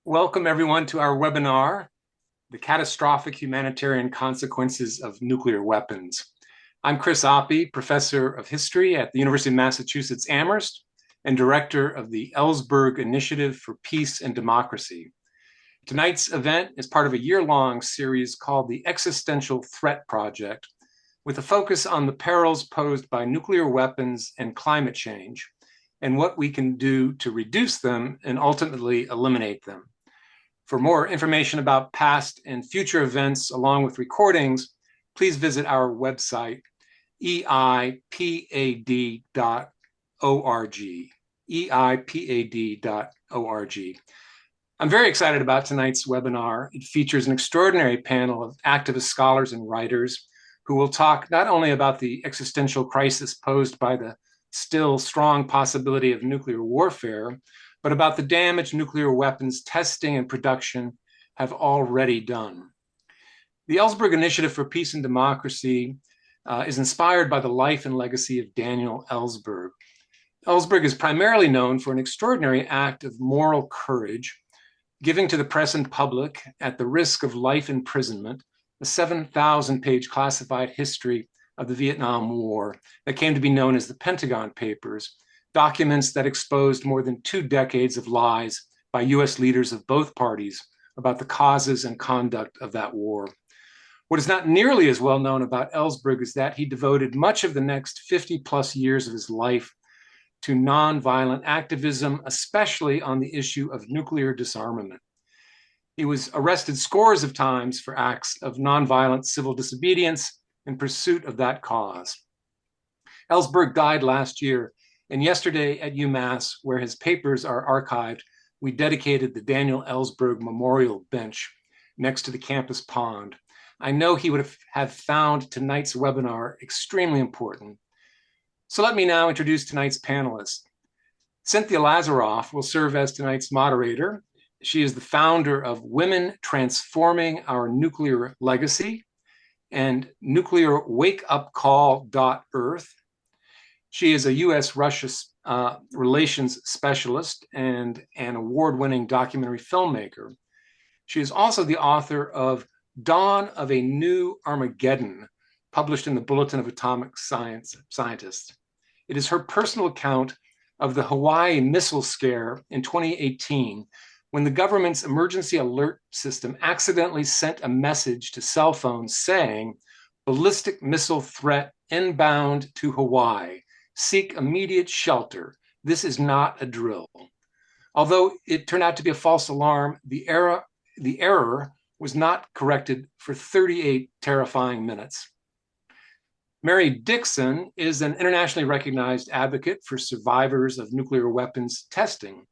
Welcome everyone to our webinar, The Catastrophic Humanitarian Consequences of Nuclear Weapons. I'm Chris Oppie, Professor of History at the University of Massachusetts Amherst and Director of the Ellsberg Initiative for Peace and Democracy. Tonight's event is part of a year-long series called the Existential Threat Project, with a focus on the perils posed by nuclear weapons and climate change, and what we can do to reduce them and ultimately eliminate them. For more information about past and future events, along with recordings, please visit our website, eipad.org, eipad.org. I'm very excited about tonight's webinar. It features an extraordinary panel of activist scholars and writers who will talk not only about the existential crisis posed by the still strong possibility of nuclear warfare, but about the damage nuclear weapons testing and production have already done. The Ellsberg Initiative for Peace and Democracy is inspired by the life and legacy of Daniel Ellsberg. Ellsberg is primarily known for an extraordinary act of moral courage, giving to the press and public, at the risk of life imprisonment, a 7,000-page classified history of the Vietnam War that came to be known as the Pentagon Papers, documents that exposed more than 2 decades of lies by US leaders of both parties about the causes and conduct of that war. What is not nearly as well known about Ellsberg is that he devoted much of the next 50+ years of his life to nonviolent activism, especially on the issue of nuclear disarmament. He was arrested scores of times for acts of nonviolent civil disobedience in pursuit of that cause. Ellsberg died last year, and yesterday at UMass, where his papers are archived, we dedicated the Daniel Ellsberg Memorial Bench next to the campus pond. I know he would have found tonight's webinar extremely important. So let me now introduce tonight's panelists. Cynthia Lazaroff will serve as tonight's moderator. She is the founder of Women Transforming Our Nuclear Legacy and nuclearwakeupcall.earth. She is a U.S.-Russia relations specialist and an award-winning documentary filmmaker. She is also the author of Dawn of a New Armageddon, published in the Bulletin of Atomic Scientists. It is her personal account of the Hawaii missile scare in 2018, when the government's emergency alert system accidentally sent a message to cell phones saying, "Ballistic missile threat inbound to Hawaii. Seek immediate shelter. This is not a drill." Although it turned out to be a false alarm, the error was not corrected for 38 terrifying minutes. Mary Dickson is an internationally recognized advocate for survivors of nuclear weapons testing.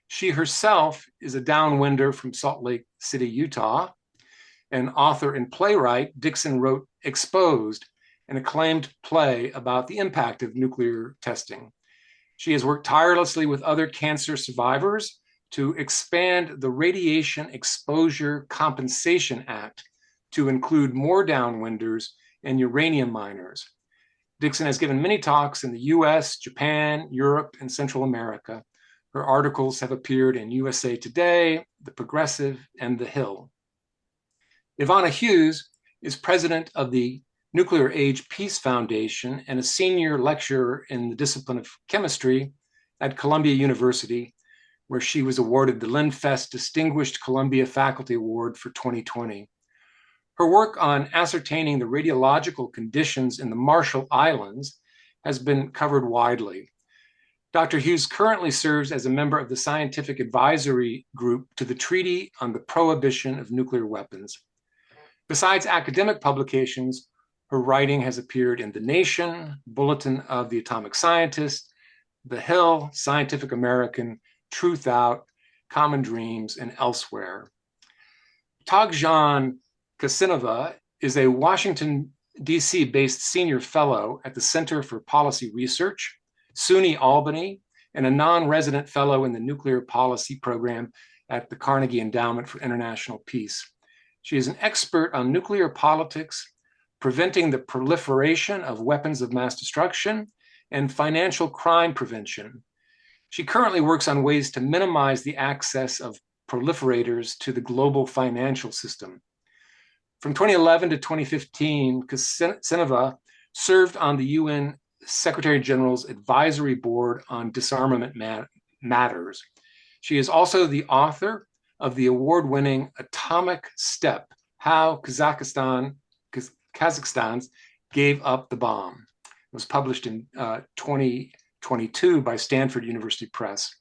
She herself is a downwinder from Salt Lake City, Utah. An author and playwright, Dickson wrote Exposed, an acclaimed play about the impact of nuclear testing. She has worked tirelessly with other cancer survivors to expand the Radiation Exposure Compensation Act to include more downwinders and uranium miners. Dickson has given many talks in the US, Japan, Europe, and Central America. Her articles have appeared in USA Today, The Progressive, and The Hill. Ivana Hughes is president of the Nuclear Age Peace Foundation and a senior lecturer in the discipline of chemistry at Columbia University, where she was awarded the Lindfest Distinguished Columbia Faculty Award for 2020. Her work on ascertaining the radiological conditions in the Marshall Islands has been covered widely. Dr. Hughes currently serves as a member of the scientific advisory group to the Treaty on the Prohibition of Nuclear Weapons. Besides academic publications, her writing has appeared in The Nation, Bulletin of the Atomic Scientist, The Hill, Scientific American, Truth Out, Common Dreams, and elsewhere. Togzhan Kassenova is a Washington, D.C. based senior fellow at the Center for Policy Research, SUNY Albany, and a non-resident fellow in the Nuclear Policy Program at the Carnegie Endowment for International Peace. She is an expert on nuclear politics, preventing the proliferation of weapons of mass destruction, and financial crime prevention. She currently works on ways to minimize the access of proliferators to the global financial system. From 2011 to 2015, Kassenova served on the UN Secretary General's Advisory Board on Disarmament Matters. She is also the author of the award-winning Atomic Steppe, How Kazakhstan Gave Up the Bomb. It was published in 2022 by Stanford University Press.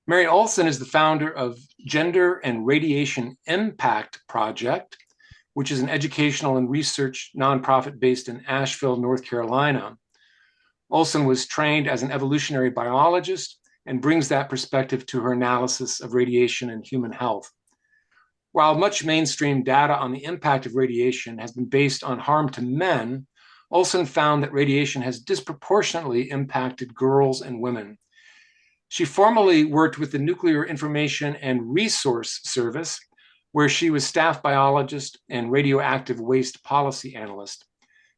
Mary Olson is the founder of Gender and Radiation Impact Project, which is an educational and research nonprofit based in Asheville, North Carolina. Olson was trained as an evolutionary biologist and brings that perspective to her analysis of radiation and human health. While much mainstream data on the impact of radiation has been based on harm to men, Olson found that radiation has disproportionately impacted girls and women. She formerly worked with the Nuclear Information and Resource Service, where she was staff biologist and radioactive waste policy analyst.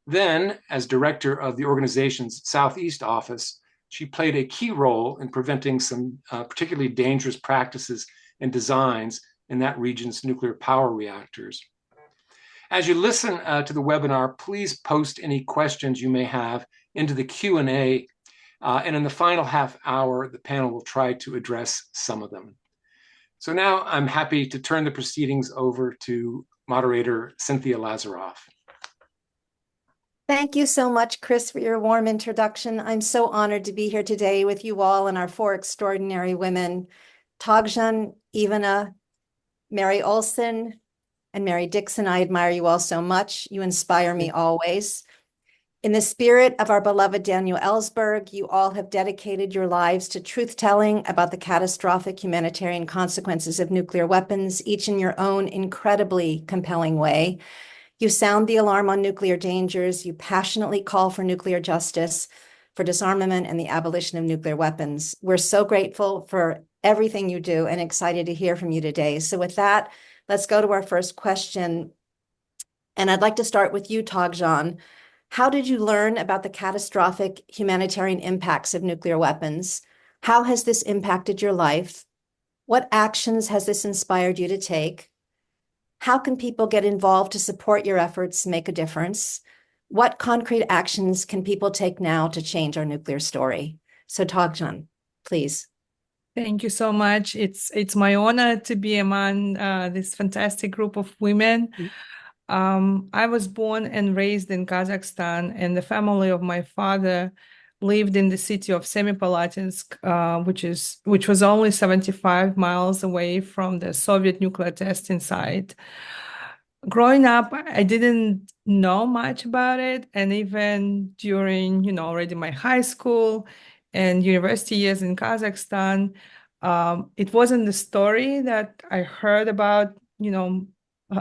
Then, as director of the organization's Southeast office, she played a key role in preventing some particularly dangerous practices and designs in that region's nuclear power reactors. As you listen to the webinar, please post any questions you may have into the Q&A, and in the final half hour, the panel will try to address some of them. So now I'm happy to turn the proceedings over to moderator Cynthia Lazaroff. Thank you so much, Chris, for your warm introduction. I'm so honored to be here today with you all and our four extraordinary women, Togzhan, Ivana, Mary Olson, and Mary Dickson. I admire you all so much. You inspire me always. In the spirit of our beloved Daniel Ellsberg, you all have dedicated your lives to truth-telling about the catastrophic humanitarian consequences of nuclear weapons, each in your own incredibly compelling way. You sound the alarm on nuclear dangers. You passionately call for nuclear justice, for disarmament, and the abolition of nuclear weapons. We're so grateful for everything you do and excited to hear from you today. So with that, let's go to our first question. And I'd like to start with you, Togzhan. How did you learn about the catastrophic humanitarian impacts of nuclear weapons? How has this impacted your life? What actions has this inspired you to take? How can people get involved to support your efforts make a difference? What concrete actions can people take now to change our nuclear story? So Togzhan, please. Thank you so much. It's my honor to be among this fantastic group of women. I was born and raised in Kazakhstan, and the family of my father lived in the city of Semipalatinsk, which was only 75 miles away from the Soviet nuclear testing site. Growing up, I didn't know much about it, and even during, already my high school and university years in Kazakhstan, it wasn't the story that I heard about,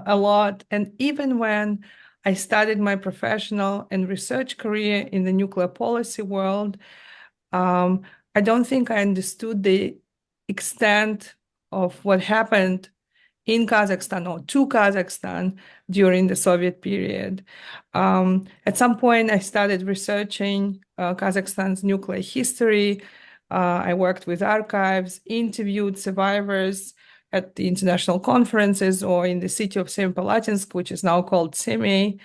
a lot. And even when I started my professional and research career in the nuclear policy world, I don't think I understood the extent of what happened in Kazakhstan or to Kazakhstan during the Soviet period. At some point, I started researching Kazakhstan's nuclear history. I worked with archives, interviewed survivors at the international conferences or in the city of Semipalatinsk, which is now called Semi.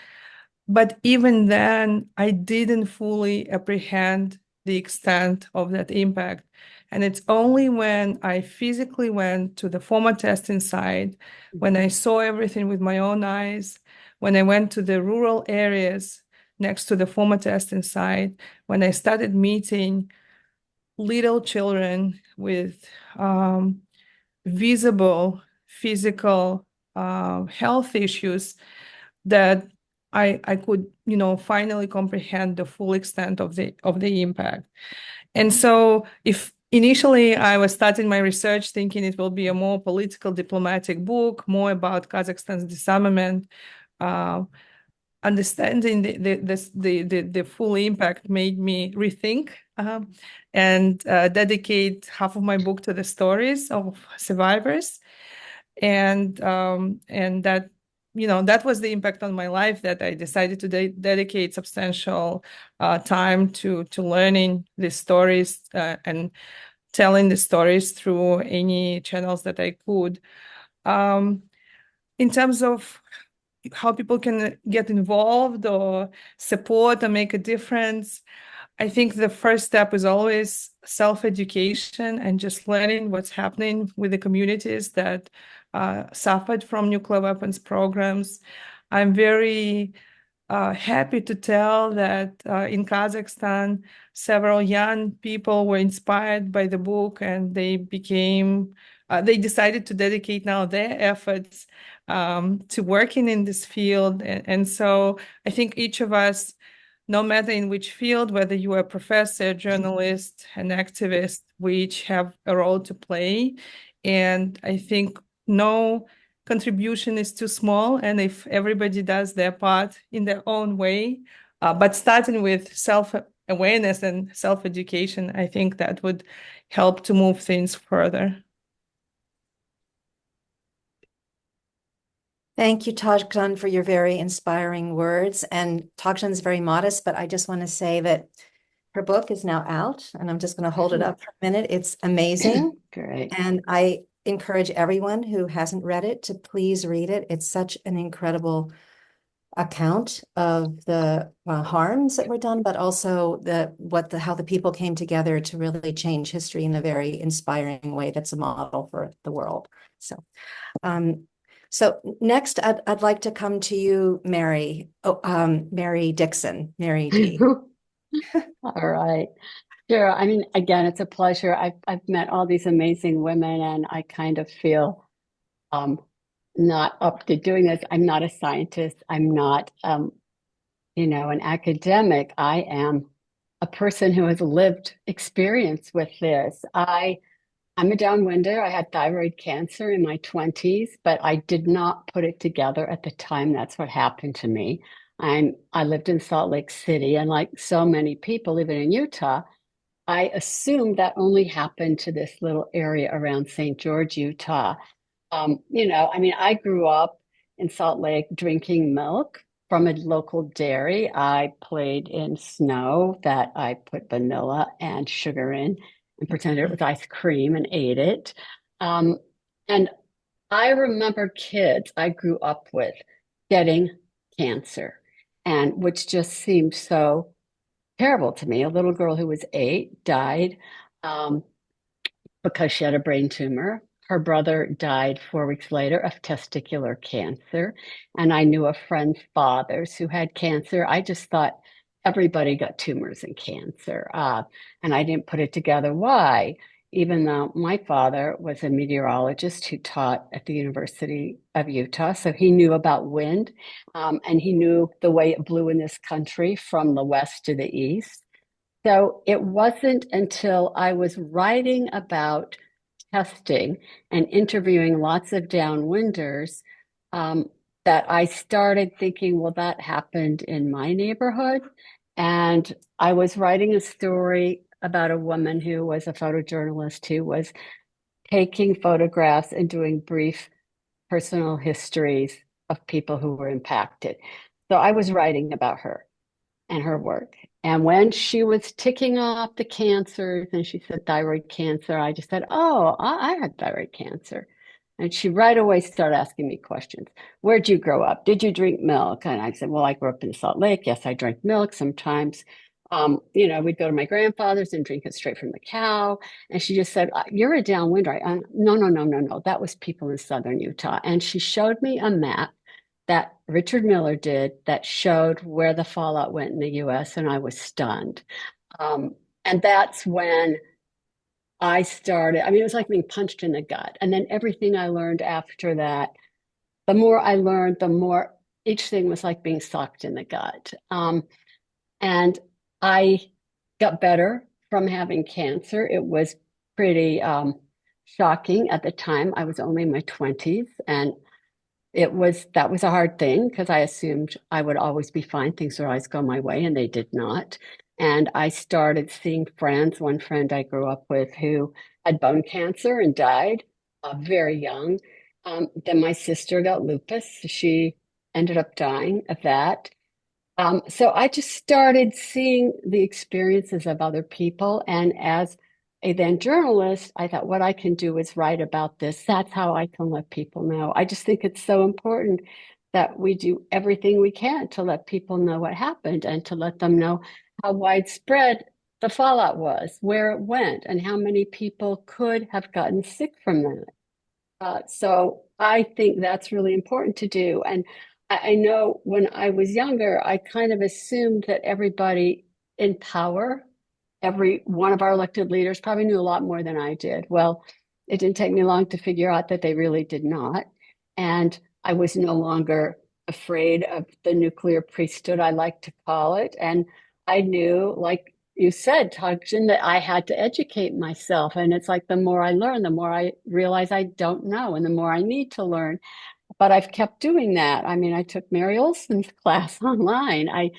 But even then, I didn't fully apprehend the extent of that impact. And it's only when I physically went to the former testing site, when I saw everything with my own eyes, when I went to the rural areas next to the former testing site, when I started meeting little children with visible physical health issues, that I could, finally comprehend the full extent of the impact. And so if initially I was starting my research thinking it will be a more political diplomatic book, more about Kazakhstan's disarmament, understanding the full impact made me rethink and dedicate half of my book to the stories of survivors. And that, that was the impact on my life, that I decided to dedicate substantial time to learning these stories and telling the stories through any channels that I could. In terms of how people can get involved or support or make a difference, I think the first step is always self-education and just learning what's happening with the communities that suffered from nuclear weapons programs. I'm very happy to tell that in Kazakhstan, several young people were inspired by the book, and they decided to dedicate now their efforts to working in this field. And so I think each of us, no matter in which field, whether you are a professor, journalist, an activist, we each have a role to play. And I think no contribution is too small. And if everybody does their part in their own way, but starting with self-awareness and self-education, I think that would help to move things further. Thank you, Togzhan, for your very inspiring words. And Togzhan's very modest, but I just want to say that her book is now out, and I'm just going to hold it up for a minute. It's amazing. Great. And I encourage everyone who hasn't read it to please read it. It's such an incredible account of the harms that were done, but also how the people came together to really change history in a very inspiring way. That's a model for the world. So next, I'd like to come to you, Mary. Mary Dickson, Mary D. All right. Sure. I mean, again, it's a pleasure. I've met all these amazing women, and I kind of feel not up to doing this. I'm not a scientist. I'm not, an academic. I am a person who has lived experience with this. I'm a downwinder. I had thyroid cancer in my 20s, but I did not put it together at the time. That's what happened to me. I lived in Salt Lake City, and like so many people living in Utah, I assumed that only happened to this little area around St. George, Utah. I grew up in Salt Lake drinking milk from a local dairy. I played in snow that I put vanilla and sugar in and pretended it was ice cream and ate it. And I remember kids I grew up with getting cancer, and which just seemed so terrible to me. A little girl who was 8 died because she had a brain tumor. Her brother died 4 weeks later of testicular cancer. And I knew a friend's fathers who had cancer. I just thought everybody got tumors and cancer. And I didn't put it together why, even though my father was a meteorologist who taught at the University of Utah. So he knew about wind, and he knew the way it blew in this country from the west to the east. So it wasn't until I was writing about testing and interviewing lots of downwinders that I started thinking, well, that happened in my neighborhood. And I was writing a story about a woman who was a photojournalist who was taking photographs and doing brief personal histories of people who were impacted. So I was writing about her and her work. And when she was ticking off the cancers and she said thyroid cancer, I just said, oh, I had thyroid cancer. And she right away started asking me questions. Where'd you grow up? Did you drink milk? And I said, well, I grew up in Salt Lake. Yes, I drank milk sometimes. We'd go to my grandfather's and drink it straight from the cow. And she just said, you're a downwinder. No. That was people in southern Utah. And she showed me a map that Richard Miller did that showed where the fallout went in the US, and I was stunned. And that's when I started. I mean, it was like being punched in the gut. And then everything I learned after that, the more I learned, the more each thing was like being socked in the gut. And I got better from having cancer. It was pretty shocking at the time. I was only in my 20s, and that was a hard thing because I assumed I would always be fine. Things would always go my way, and they did not. And I started seeing friends. One friend I grew up with who had bone cancer and died very young. Then my sister got lupus. She ended up dying of that. So I just started seeing the experiences of other people. And as a then journalist, I thought what I can do is write about this. That's how I can let people know. I just think it's so important that we do everything we can to let people know what happened and to let them know how widespread the fallout was, where it went, and how many people could have gotten sick from that. So I think that's really important to do. And I know when I was younger, I kind of assumed that everybody in power, every one of our elected leaders probably knew a lot more than I did. Well, it didn't take me long to figure out that they really did not. And I was no longer afraid of the nuclear priesthood, I like to call it. And I knew, like you said, Togzhan, that I had to educate myself. And it's like the more I learn, the more I realize I don't know, and the more I need to learn. But I've kept doing that. I mean, I took Mary Olson's class online. I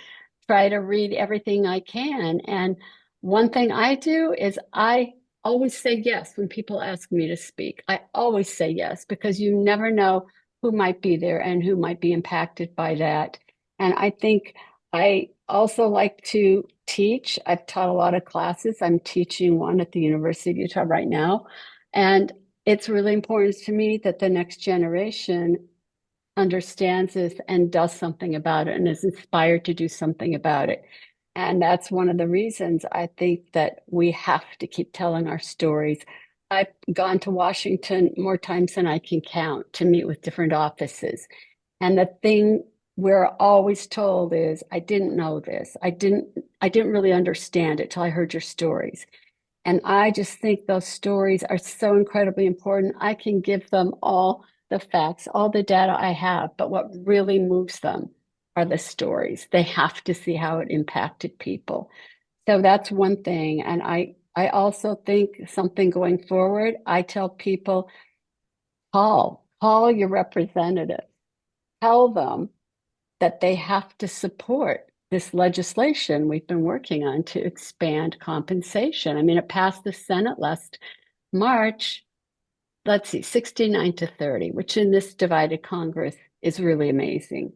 try to read everything I can. And one thing I do is I always say yes when people ask me to speak. I always say yes, because you never know who might be there and who might be impacted by that. And I think I also like to teach. I've taught a lot of classes. I'm teaching one at the University of Utah right now. And it's really important to me that the next generation understands this and does something about it and is inspired to do something about it. And that's one of the reasons I think that we have to keep telling our stories. I've gone to Washington more times than I can count to meet with different offices. And the thing we're always told is, I didn't know this. I didn't really understand it till I heard your stories. And I just think those stories are so incredibly important. I can give them all the facts, all the data I have, but what really moves them are the stories. They have to see how it impacted people. So that's one thing. And I also think something going forward, I tell people, call your representative, tell them that they have to support this legislation we've been working on to expand compensation. I mean, it passed the Senate last March, let's see, 69-30, which in this divided Congress is really amazing.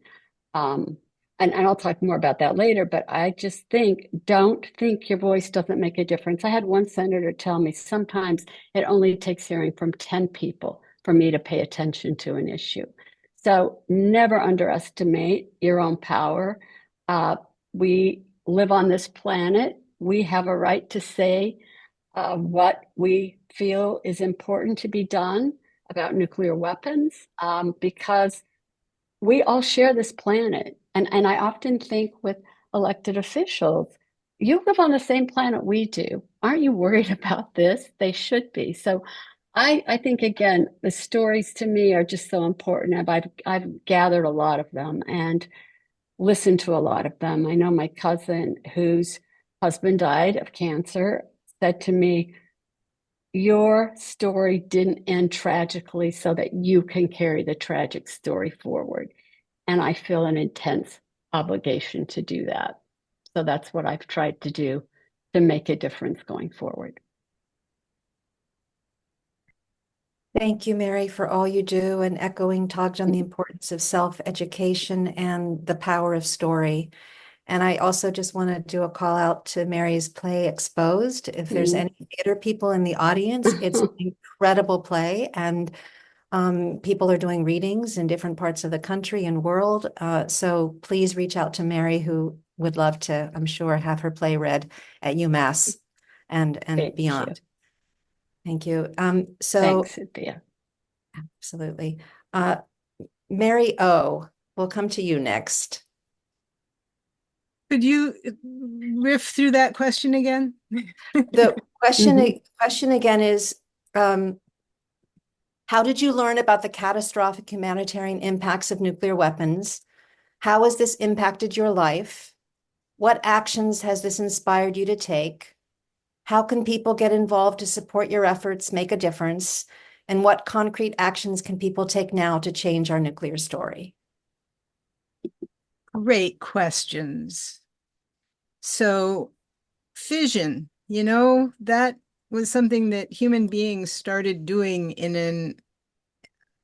And I'll talk more about that later, but I just think, don't think your voice doesn't make a difference. I had one senator tell me sometimes it only takes hearing from 10 people for me to pay attention to an issue. So never underestimate your own power. We live on this planet. We have a right to say what we feel is important to be done about nuclear weapons, because we all share this planet. And I often think with elected officials, you live on the same planet we do. Aren't you worried about this? They should be. So I think, again, the stories to me are just so important. I've gathered a lot of them and listened to a lot of them. I know my cousin, whose husband died of cancer, said to me, your story didn't end tragically so that you can carry the tragic story forward. And I feel an intense obligation to do that. So that's what I've tried to do to make a difference going forward. Thank you, Mary, for all you do, and echoing Togzhan, the importance of self-education and the power of story. And I also just want to do a call out to Mary's play Exposed. If there's any theater people in the audience, it's an incredible play, and people are doing readings in different parts of the country and world. So please reach out to Mary, who would love to, I'm sure, have her play read at UMass and beyond. Thank you. So thanks, Cynthia. Absolutely. Mary O, we'll come to you next. Could you riff through that question again? The question again is, how did you learn about the catastrophic humanitarian impacts of nuclear weapons? How has this impacted your life? What actions has this inspired you to take? How can people get involved to support your efforts, make a difference? And what concrete actions can people take now to change our nuclear story? Great questions. So, fission, that was something that human beings started doing in an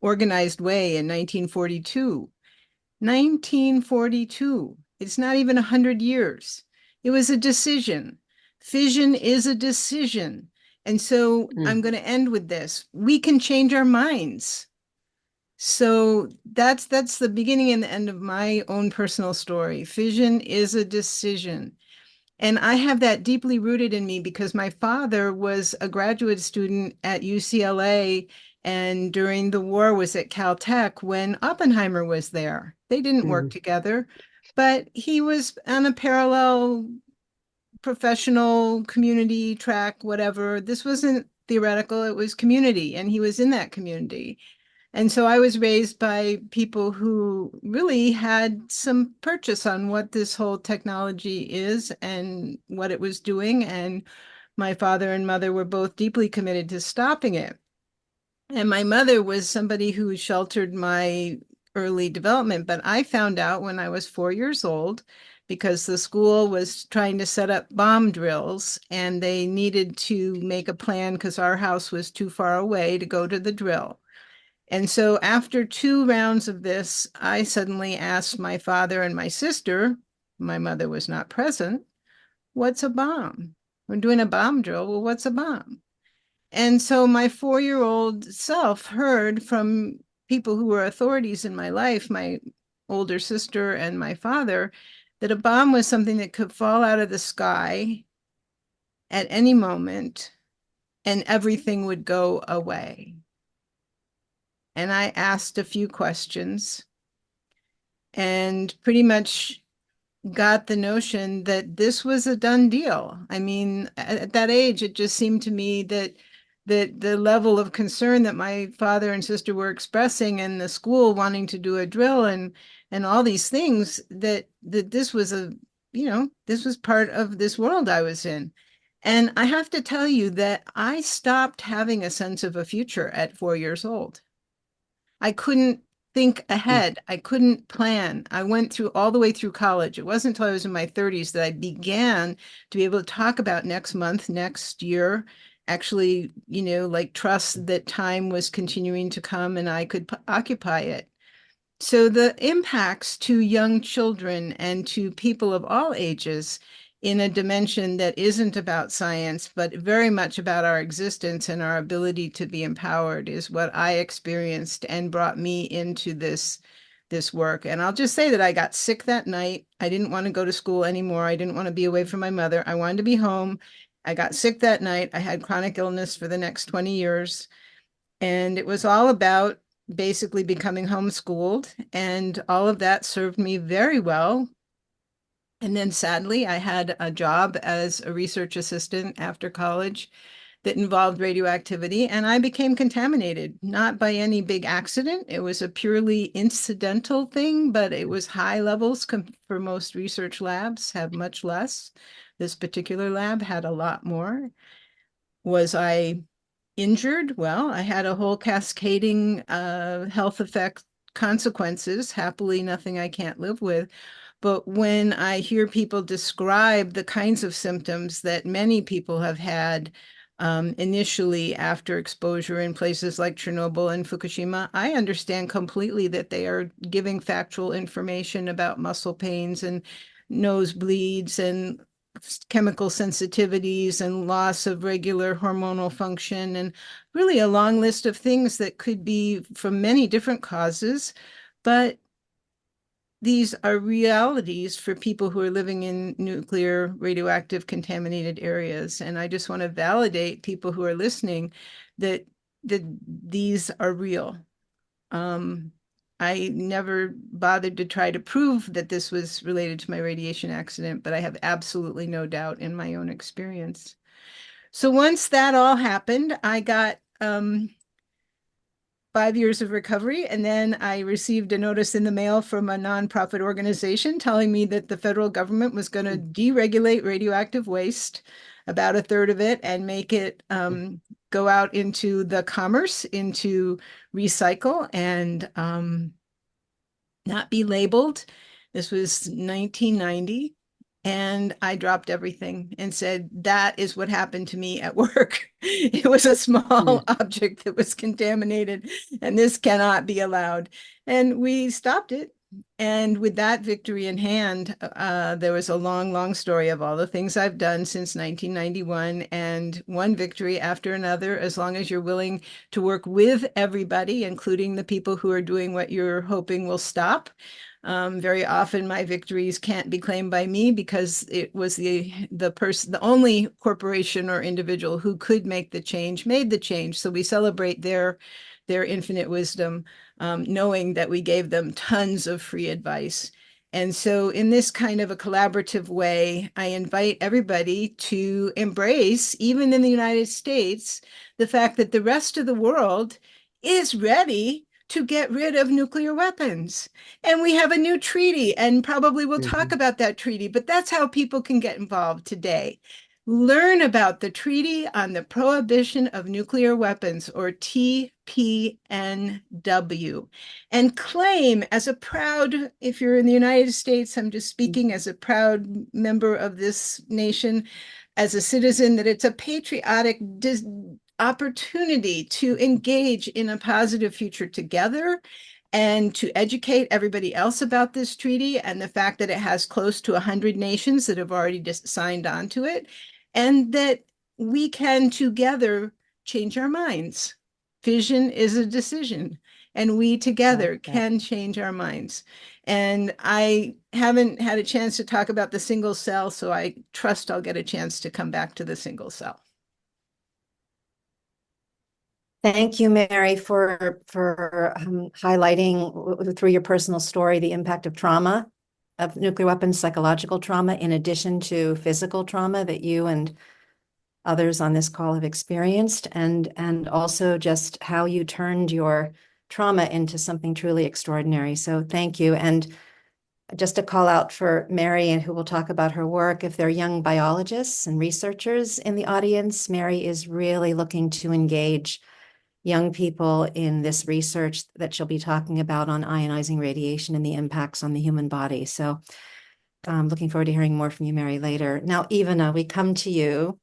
organized way in 1942. 1942, it's not even 100 years. It was a decision. Fission is a decision. And so I'm going to end with this. We can change our minds. So that's the beginning and the end of my own personal story. Fission is a decision. And I have that deeply rooted in me because my father was a graduate student at UCLA and during the war was at Caltech when Oppenheimer was there. They didn't work together, but he was on a parallel professional community track, whatever. This wasn't theoretical, it was community, and he was in that community. And so I was raised by people who really had some purchase on what this whole technology is and what it was doing. And my father and mother were both deeply committed to stopping it. And my mother was somebody who sheltered my early development, but I found out when I was 4 years old because the school was trying to set up bomb drills and they needed to make a plan because our house was too far away to go to the drill. And so after 2 rounds of this, I suddenly asked my father and my sister, my mother was not present, what's a bomb? We're doing a bomb drill. Well, what's a bomb? And so my 4-year-old self heard from people who were authorities in my life, my older sister and my father, that a bomb was something that could fall out of the sky at any moment and everything would go away. And I asked a few questions and pretty much got the notion that this was a done deal. I mean, at that age, it just seemed to me that the level of concern that my father and sister were expressing and the school wanting to do a drill and all these things, that this was this was part of this world I was in. And I have to tell you that I stopped having a sense of a future at 4 years old. I couldn't think ahead. I couldn't plan. I went through all the way through college. It wasn't until I was in my 30s that I began to be able to talk about next month, next year, actually, like trust that time was continuing to come and I could occupy it. So the impacts to young children and to people of all ages in a dimension that isn't about science, but very much about our existence and our ability to be empowered is what I experienced and brought me into this work. And I'll just say that I got sick that night. I didn't want to go to school anymore. I didn't want to be away from my mother. I wanted to be home. I got sick that night. I had chronic illness for the next 20 years. And it was all about basically becoming homeschooled. And all of that served me very well. And then sadly, I had a job as a research assistant after college that involved radioactivity, and I became contaminated, not by any big accident. It was a purely incidental thing, but it was high levels for most research labs have much less. This particular lab had a lot more. Was I injured? Well, I had a whole cascading health effect consequences. Happily, nothing I can't live with. But when I hear people describe the kinds of symptoms that many people have had initially after exposure in places like Chernobyl and Fukushima, I understand completely that they are giving factual information about muscle pains and nosebleeds and chemical sensitivities and loss of regular hormonal function and really a long list of things that could be from many different causes. But these are realities for people who are living in nuclear radioactive contaminated areas. And I just want to validate people who are listening that these are real. I never bothered to try to prove that this was related to my radiation accident, but I have absolutely no doubt in my own experience. So once that all happened, I got 5 years of recovery. And then I received a notice in the mail from a nonprofit organization telling me that the federal government was going to deregulate radioactive waste, about a third of it, and make it go out into the commerce, into recycle and not be labeled. This was 1990. And I dropped everything and said, that is what happened to me at work. It was a small object that was contaminated, and this cannot be allowed. And we stopped it. And with that victory in hand, there was a long, long story of all the things I've done since 1991, and one victory after another, as long as you're willing to work with everybody, including the people who are doing what you're hoping will stop. Very often my victories can't be claimed by me because it was the only corporation or individual who could make the change, made the change. So we celebrate their infinite wisdom, knowing that we gave them tons of free advice. And so in this kind of a collaborative way, I invite everybody to embrace, even in the United States, the fact that the rest of the world is ready to get rid of nuclear weapons. And we have a new treaty, and probably we'll talk about that treaty, but that's how people can get involved today. Learn about the Treaty on the Prohibition of Nuclear Weapons, or TPNW, and claim as a proud, if you're in the United States, I'm just speaking as a proud member of this nation, as a citizen, that it's a patriotic opportunity to engage in a positive future together and to educate everybody else about this treaty and the fact that it has close to 100 nations that have already signed on to it, and that we can together change our minds. Vision is a decision, and we together can change our minds. And I haven't had a chance to talk about the single cell, so I trust I'll get a chance to come back to the single cell. Thank you, Mary, for highlighting through your personal story the impact of trauma, of nuclear weapons, psychological trauma, in addition to physical trauma that you and others on this call have experienced, and also just how you turned your trauma into something truly extraordinary. So thank you. And just a call out for Mary, and who will talk about her work. If there are young biologists and researchers in the audience, Mary is really looking to engage young people in this research that she'll be talking about on ionizing radiation and the impacts on the human body. So I'm looking forward to hearing more from you, Mary, later. Now, Ivana, we come to you.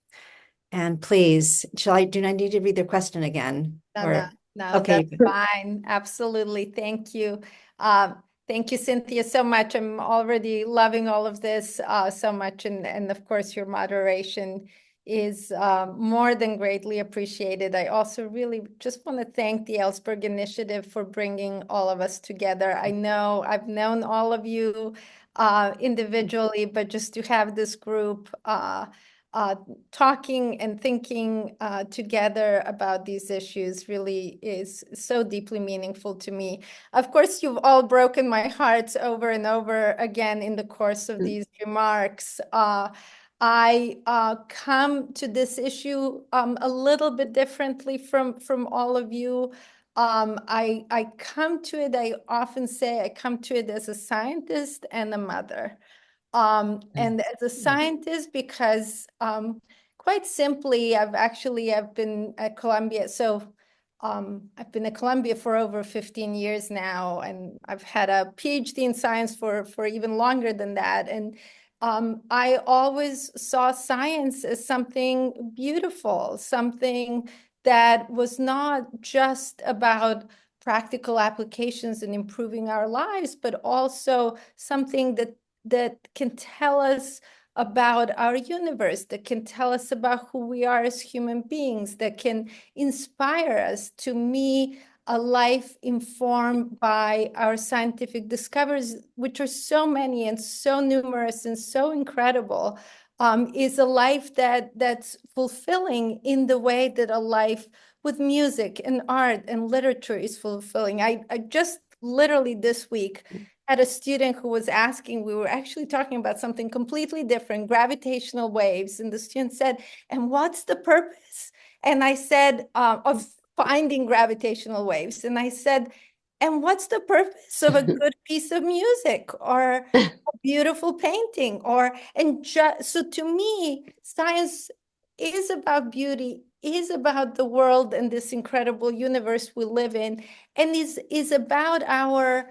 And please, do I need to read the question again? No, okay. That's fine. Absolutely. Thank you. Thank you, Cynthia, so much. I'm already loving all of this so much. And of course, your moderation is more than greatly appreciated. I also really just want to thank the Ellsberg Initiative for bringing all of us together. I know I've known all of you individually, but just to have this group talking and thinking together about these issues really is so deeply meaningful to me. Of course, you've all broken my heart over and over again in the course of these remarks. I come to this issue a little bit differently from all of you. I come to it, I often say I come to it as a scientist and a mother. And as a scientist, because quite simply, I've been at Columbia. So I've been at Columbia for over 15 years now, and I've had a PhD in science for even longer than that. And I always saw science as something beautiful, something that was not just about practical applications and improving our lives, but also something that can tell us about our universe, that can tell us about who we are as human beings, that can inspire us to me a life informed by our scientific discoveries, which are so many and so numerous and so incredible, is a life that's fulfilling in the way that a life with music and art and literature is fulfilling. I just literally this week had a student who was asking, we were actually talking about something completely different, gravitational waves. And the student said, and what's the purpose? And I said, of finding gravitational waves. And I said, and what's the purpose of a good piece of music or a beautiful painting? So to me, science is about beauty, is about the world and this incredible universe we live in, and is about our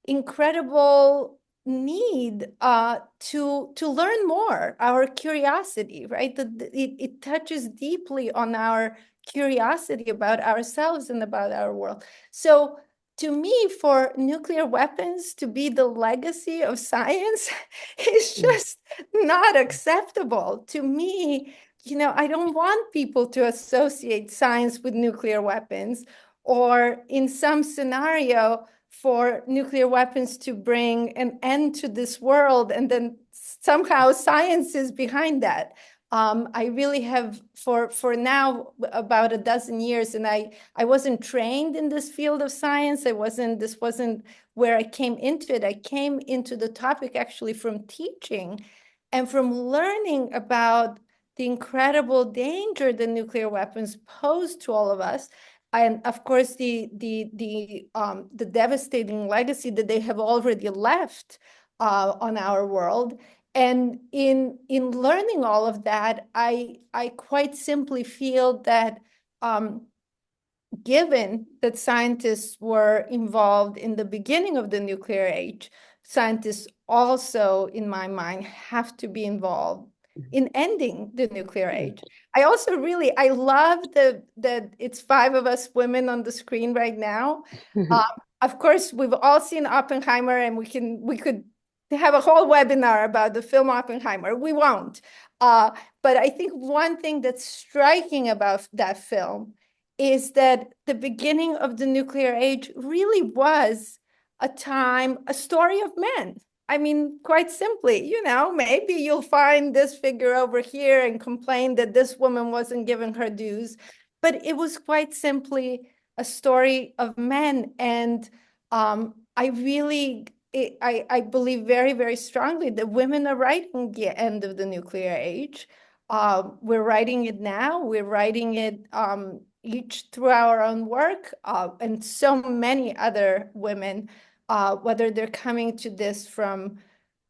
incredible need to learn more, our curiosity, right? It touches deeply on our curiosity about ourselves and about our world. So to me, for nuclear weapons to be the legacy of science is just not acceptable. To me, I don't want people to associate science with nuclear weapons, or in some scenario for nuclear weapons to bring an end to this world, and then somehow science is behind that. I really have for now about a dozen years, and I wasn't trained in this field of science. This wasn't where I came into it. I came into the topic actually from teaching and from learning about the incredible danger that nuclear weapons pose to all of us. And of course, the devastating legacy that they have already left on our world. And in learning all of that, I quite simply feel that given that scientists were involved in the beginning of the nuclear age, scientists also, in my mind, have to be involved in ending the nuclear age. I also I love that it's 5 of us women on the screen right now. Of course, we've all seen Oppenheimer, and we could have a whole webinar about the film Oppenheimer. We won't. But I think one thing that's striking about that film is that the beginning of the nuclear age really was a story of men. I mean, quite simply, maybe you'll find this figure over here and complain that this woman wasn't given her dues, but it was quite simply a story of men. And I believe very, very strongly that women are writing the end of the nuclear age. We're writing it now. We're writing it each through our own work, and so many other women, whether they're coming to this from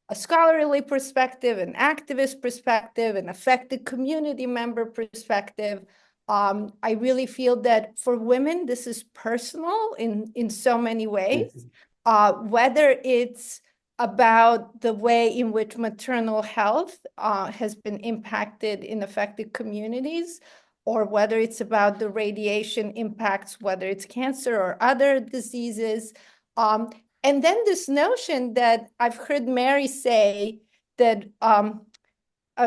a scholarly perspective, an activist perspective, an affected community member perspective. I really feel that for women, this is personal in so many ways, whether it's about the way in which maternal health has been impacted in affected communities, or whether it's about the radiation impacts, whether it's cancer or other diseases. And then this notion that I've heard Mary say that,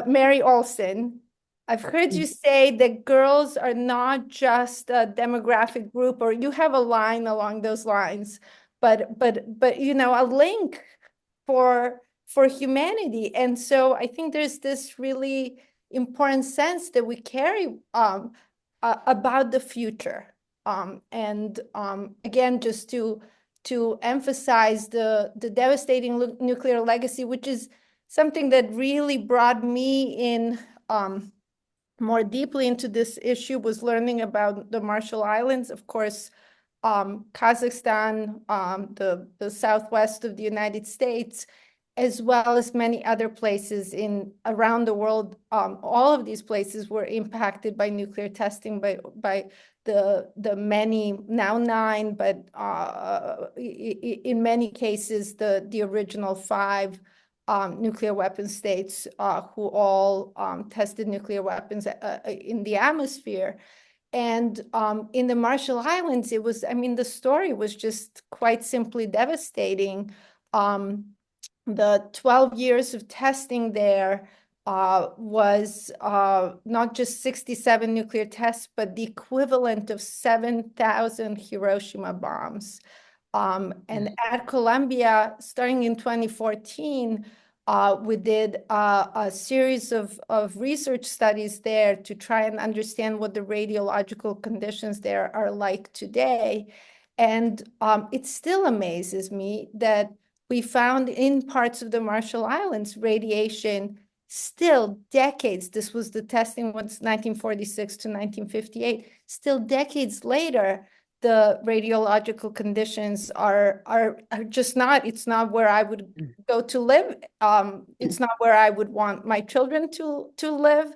Mary Olson, I've heard you say that girls are not just a demographic group, or you have a line along those lines, but a link for humanity. And so I think there's this really important sense that we carry about the future. And again, just to emphasize the devastating nuclear legacy, which is something that really brought me in more deeply into this issue, was learning about the Marshall Islands. Of course, Kazakhstan, the southwest of the United States, as well as many other places around the world. All of these places were impacted by nuclear testing by the many, now 9, but in many cases, the original 5 nuclear weapon states who all tested nuclear weapons in the atmosphere. And in the Marshall Islands, the story was just quite simply devastating. The 12 years of testing there was not just 67 nuclear tests, but the equivalent of 7,000 Hiroshima bombs. And at Columbia, starting in 2014, we did a series of research studies there to try and understand what the radiological conditions there are like today. And it still amazes me that we found in parts of the Marshall Islands radiation still decades. This was the testing was 1946 to 1958. Still decades later, the radiological conditions are just not, it's not where I would go to live. It's not where I would want my children to live.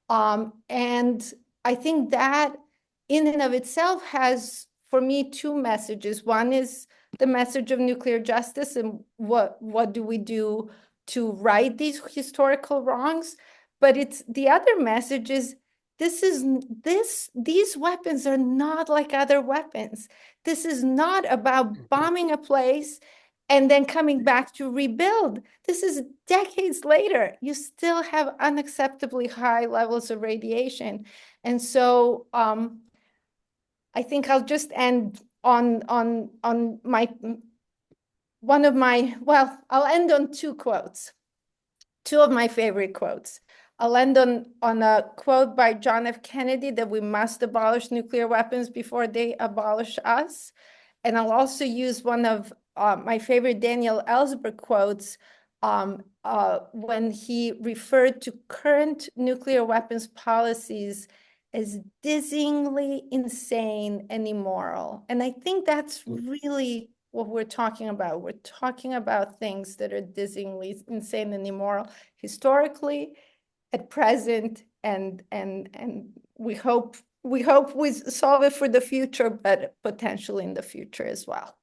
And I think that in and of itself has, for me, 2 messages. One is the message of nuclear justice and what do we do to right these historical wrongs. But it's the other message is these weapons are not like other weapons. This is not about bombing a place and then coming back to rebuild. This is decades later. You still have unacceptably high levels of radiation. And so I think I'll just end on I'll end on two quotes, two of my favorite quotes. I'll end on a quote by John F. Kennedy that we must abolish nuclear weapons before they abolish us. And I'll also use one of my favorite Daniel Ellsberg quotes when he referred to current nuclear weapons policies as dizzyingly insane and immoral. And I think that's really what we're talking about. We're talking about things that are dizzyingly insane and immoral historically, at present, and we hope we solve it for the future, but potentially in the future as well.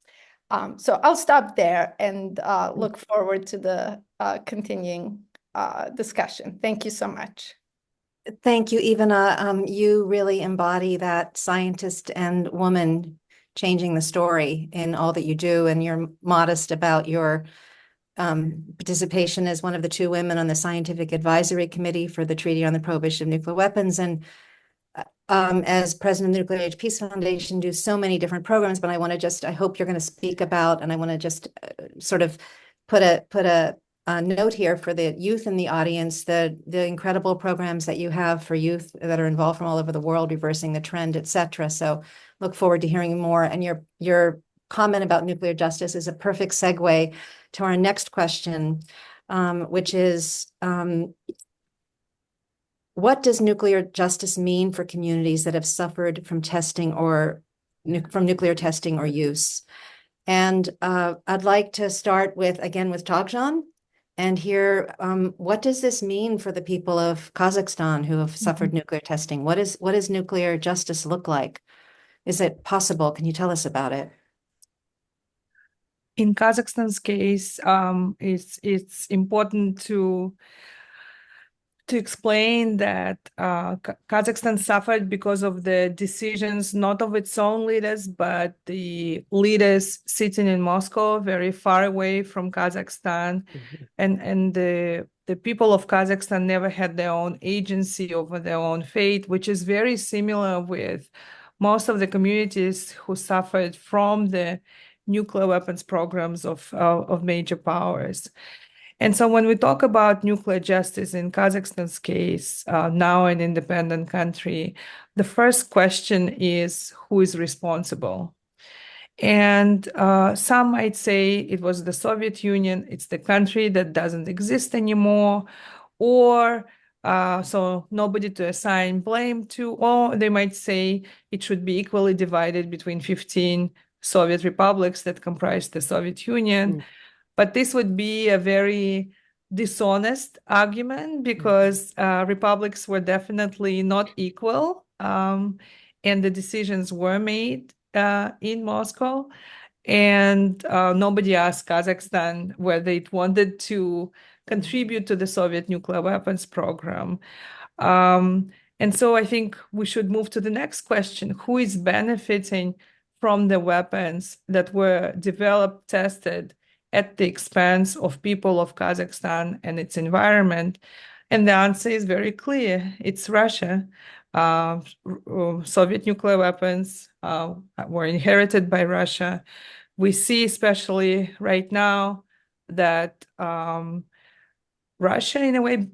So I'll stop there and look forward to the continuing discussion. Thank you so much. Thank you, Ivana. You really embody that scientist and woman changing the story in all that you do, and you're modest about your participation as one of the two women on the Scientific Advisory Committee for the Treaty on the Prohibition of Nuclear Weapons, and as president of the Nuclear Age Peace Foundation, do so many different programs. But I hope you're going to speak about, and I want to just sort of put a note here for the youth in the audience, the incredible programs that you have for youth that are involved from all over the world, reversing the trend, et cetera. So look forward to hearing more. And your comment about nuclear justice is a perfect segue to our next question, which is, what does nuclear justice mean for communities that have suffered from testing or from nuclear testing or use? And I'd like to start with Togzhan and hear, what does this mean for the people of Kazakhstan who have suffered nuclear testing? What does nuclear justice look like? Is it possible? Can you tell us about it? In Kazakhstan's case, it's important to explain that Kazakhstan suffered because of the decisions, not of its own leaders, but the leaders sitting in Moscow, very far away from Kazakhstan. And the people of Kazakhstan never had their own agency over their own fate, which is very similar with most of the communities who suffered from the nuclear weapons programs of major powers. And so when we talk about nuclear justice in Kazakhstan's case, now an independent country, the first question is, who is responsible? And some might say it was the Soviet Union, it's the country that doesn't exist anymore, or so nobody to assign blame to, or they might say it should be equally divided between 15 Soviet republics that comprised the Soviet Union. But this would be a very dishonest argument because republics were definitely not equal, and the decisions were made in Moscow. And nobody asked Kazakhstan whether it wanted to contribute to the Soviet nuclear weapons program. And so I think we should move to the next question. Who is benefiting from the weapons that were developed, tested, at the expense of people of Kazakhstan and its environment? And the answer is very clear. It's Russia. Soviet nuclear weapons were inherited by Russia. We see, especially right now, that Russia, in a way,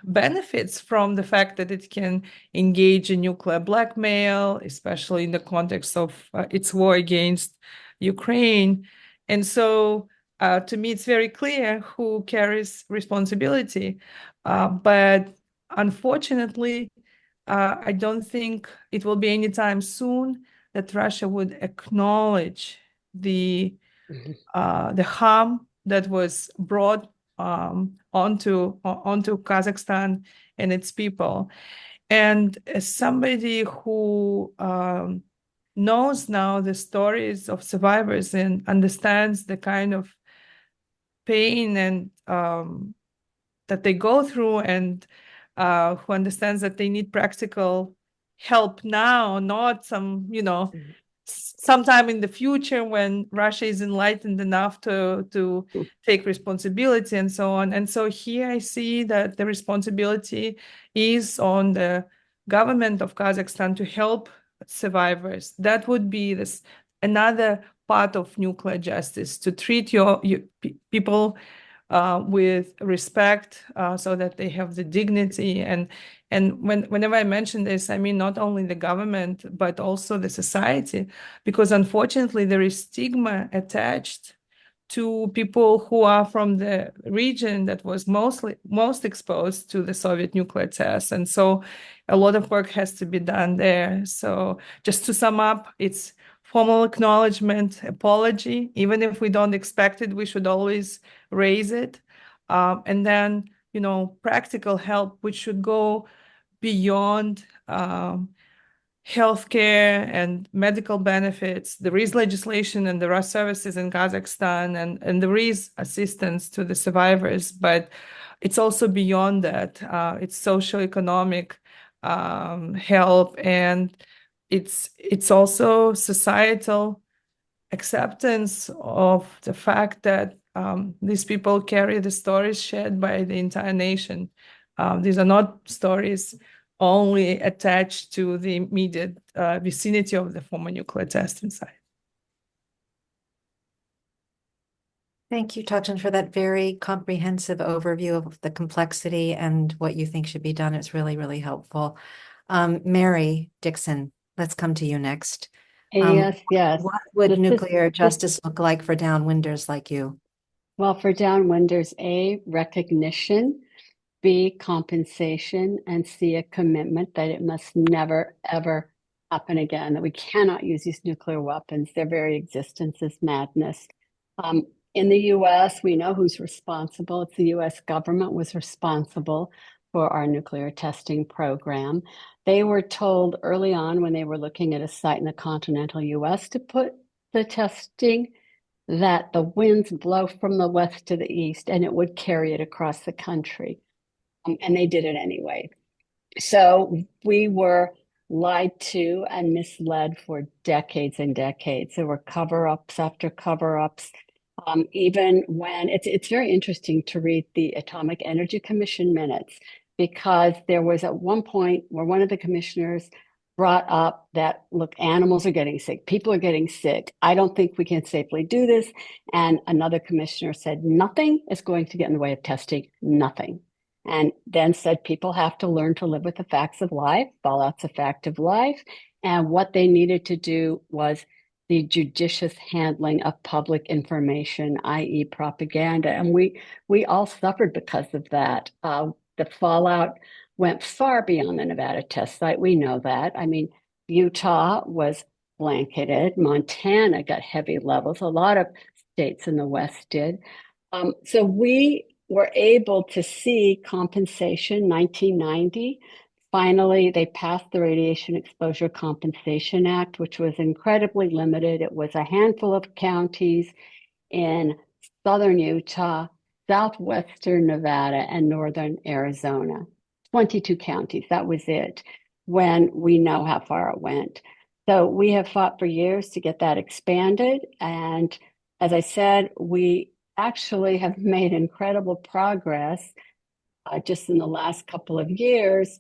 benefits from the fact that it can engage in nuclear blackmail, especially in the context of its war against Ukraine. And so, to me, it's very clear who carries responsibility. But unfortunately, I don't think it will be anytime soon that Russia would acknowledge the harm that was brought onto Kazakhstan and its people. And as somebody who knows now the stories of survivors and understands the kind of pain and that they go through, and who understands that they need practical help now, not some, sometime in the future when Russia is enlightened enough to take responsibility and so on. And so here I see that the responsibility is on the government of Kazakhstan to help survivors. That would be another part of nuclear justice, to treat your people with respect, so that they have the dignity. And whenever I mention this, I mean not only the government, but also the society, because unfortunately there is stigma attached to people who are from the region that was most exposed to the Soviet nuclear tests. And so a lot of work has to be done there. So just to sum up, it's formal acknowledgement, apology. Even if we don't expect it, we should always raise it. And then, practical help, which should go beyond healthcare and medical benefits. There is legislation and there are services in Kazakhstan, and there is assistance to the survivors, but it's also beyond that. It's socioeconomic help, and it's also societal acceptance of the fact that these people carry the stories shared by the entire nation. These are not stories only attached to the immediate vicinity of the former nuclear testing site. Thank you, Togzhan, for that very comprehensive overview of the complexity and what you think should be done. It's really, really helpful. Mary Dickson, let's come to you next. Yes. What would nuclear justice look like for downwinders like you? Well, for downwinders, A, recognition, B, compensation, and C, a commitment that it must never, ever happen again, that we cannot use these nuclear weapons. Their very existence is madness. In the US, we know who's responsible. It's the US government was responsible for our nuclear testing program. They were told early on when they were looking at a site in the continental US to put the testing that the winds blow from the west to the east and it would carry it across the country. And they did it anyway. So we were lied to and misled for decades and decades. There were cover-ups after cover-ups. Even when it's very interesting to read the Atomic Energy Commission minutes, because there was at one point where one of the commissioners brought up that, look, animals are getting sick, people are getting sick. I don't think we can safely do this. And another commissioner said, nothing is going to get in the way of testing, nothing. And then said people have to learn to live with the facts of life. Fallout's a fact of life. And what they needed to do was the judicious handling of public information, i.e. propaganda. And we all suffered because of that. The fallout went far beyond the Nevada test site. We know that. I mean, Utah was blanketed. Montana got heavy levels. A lot of states in the West did. So we were able to see compensation. 1990. Finally, they passed the Radiation Exposure Compensation Act, which was incredibly limited. It was a handful of counties in southern Utah, southwestern Nevada, and northern Arizona. 22 counties, that was it, when we know how far it went. So we have fought for years to get that expanded. And as I said, we actually have made incredible progress just in the last couple of years.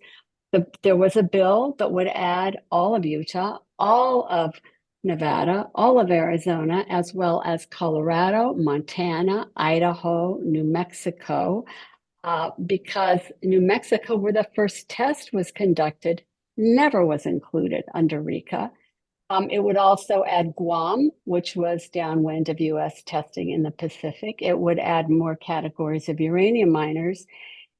There was a bill that would add all of Utah, all of Nevada, all of Arizona, as well as Colorado, Montana, Idaho, New Mexico, because New Mexico, where the first test was conducted, never was included under RECA. It would also add Guam, which was downwind of US testing in the Pacific. It would add more categories of uranium miners,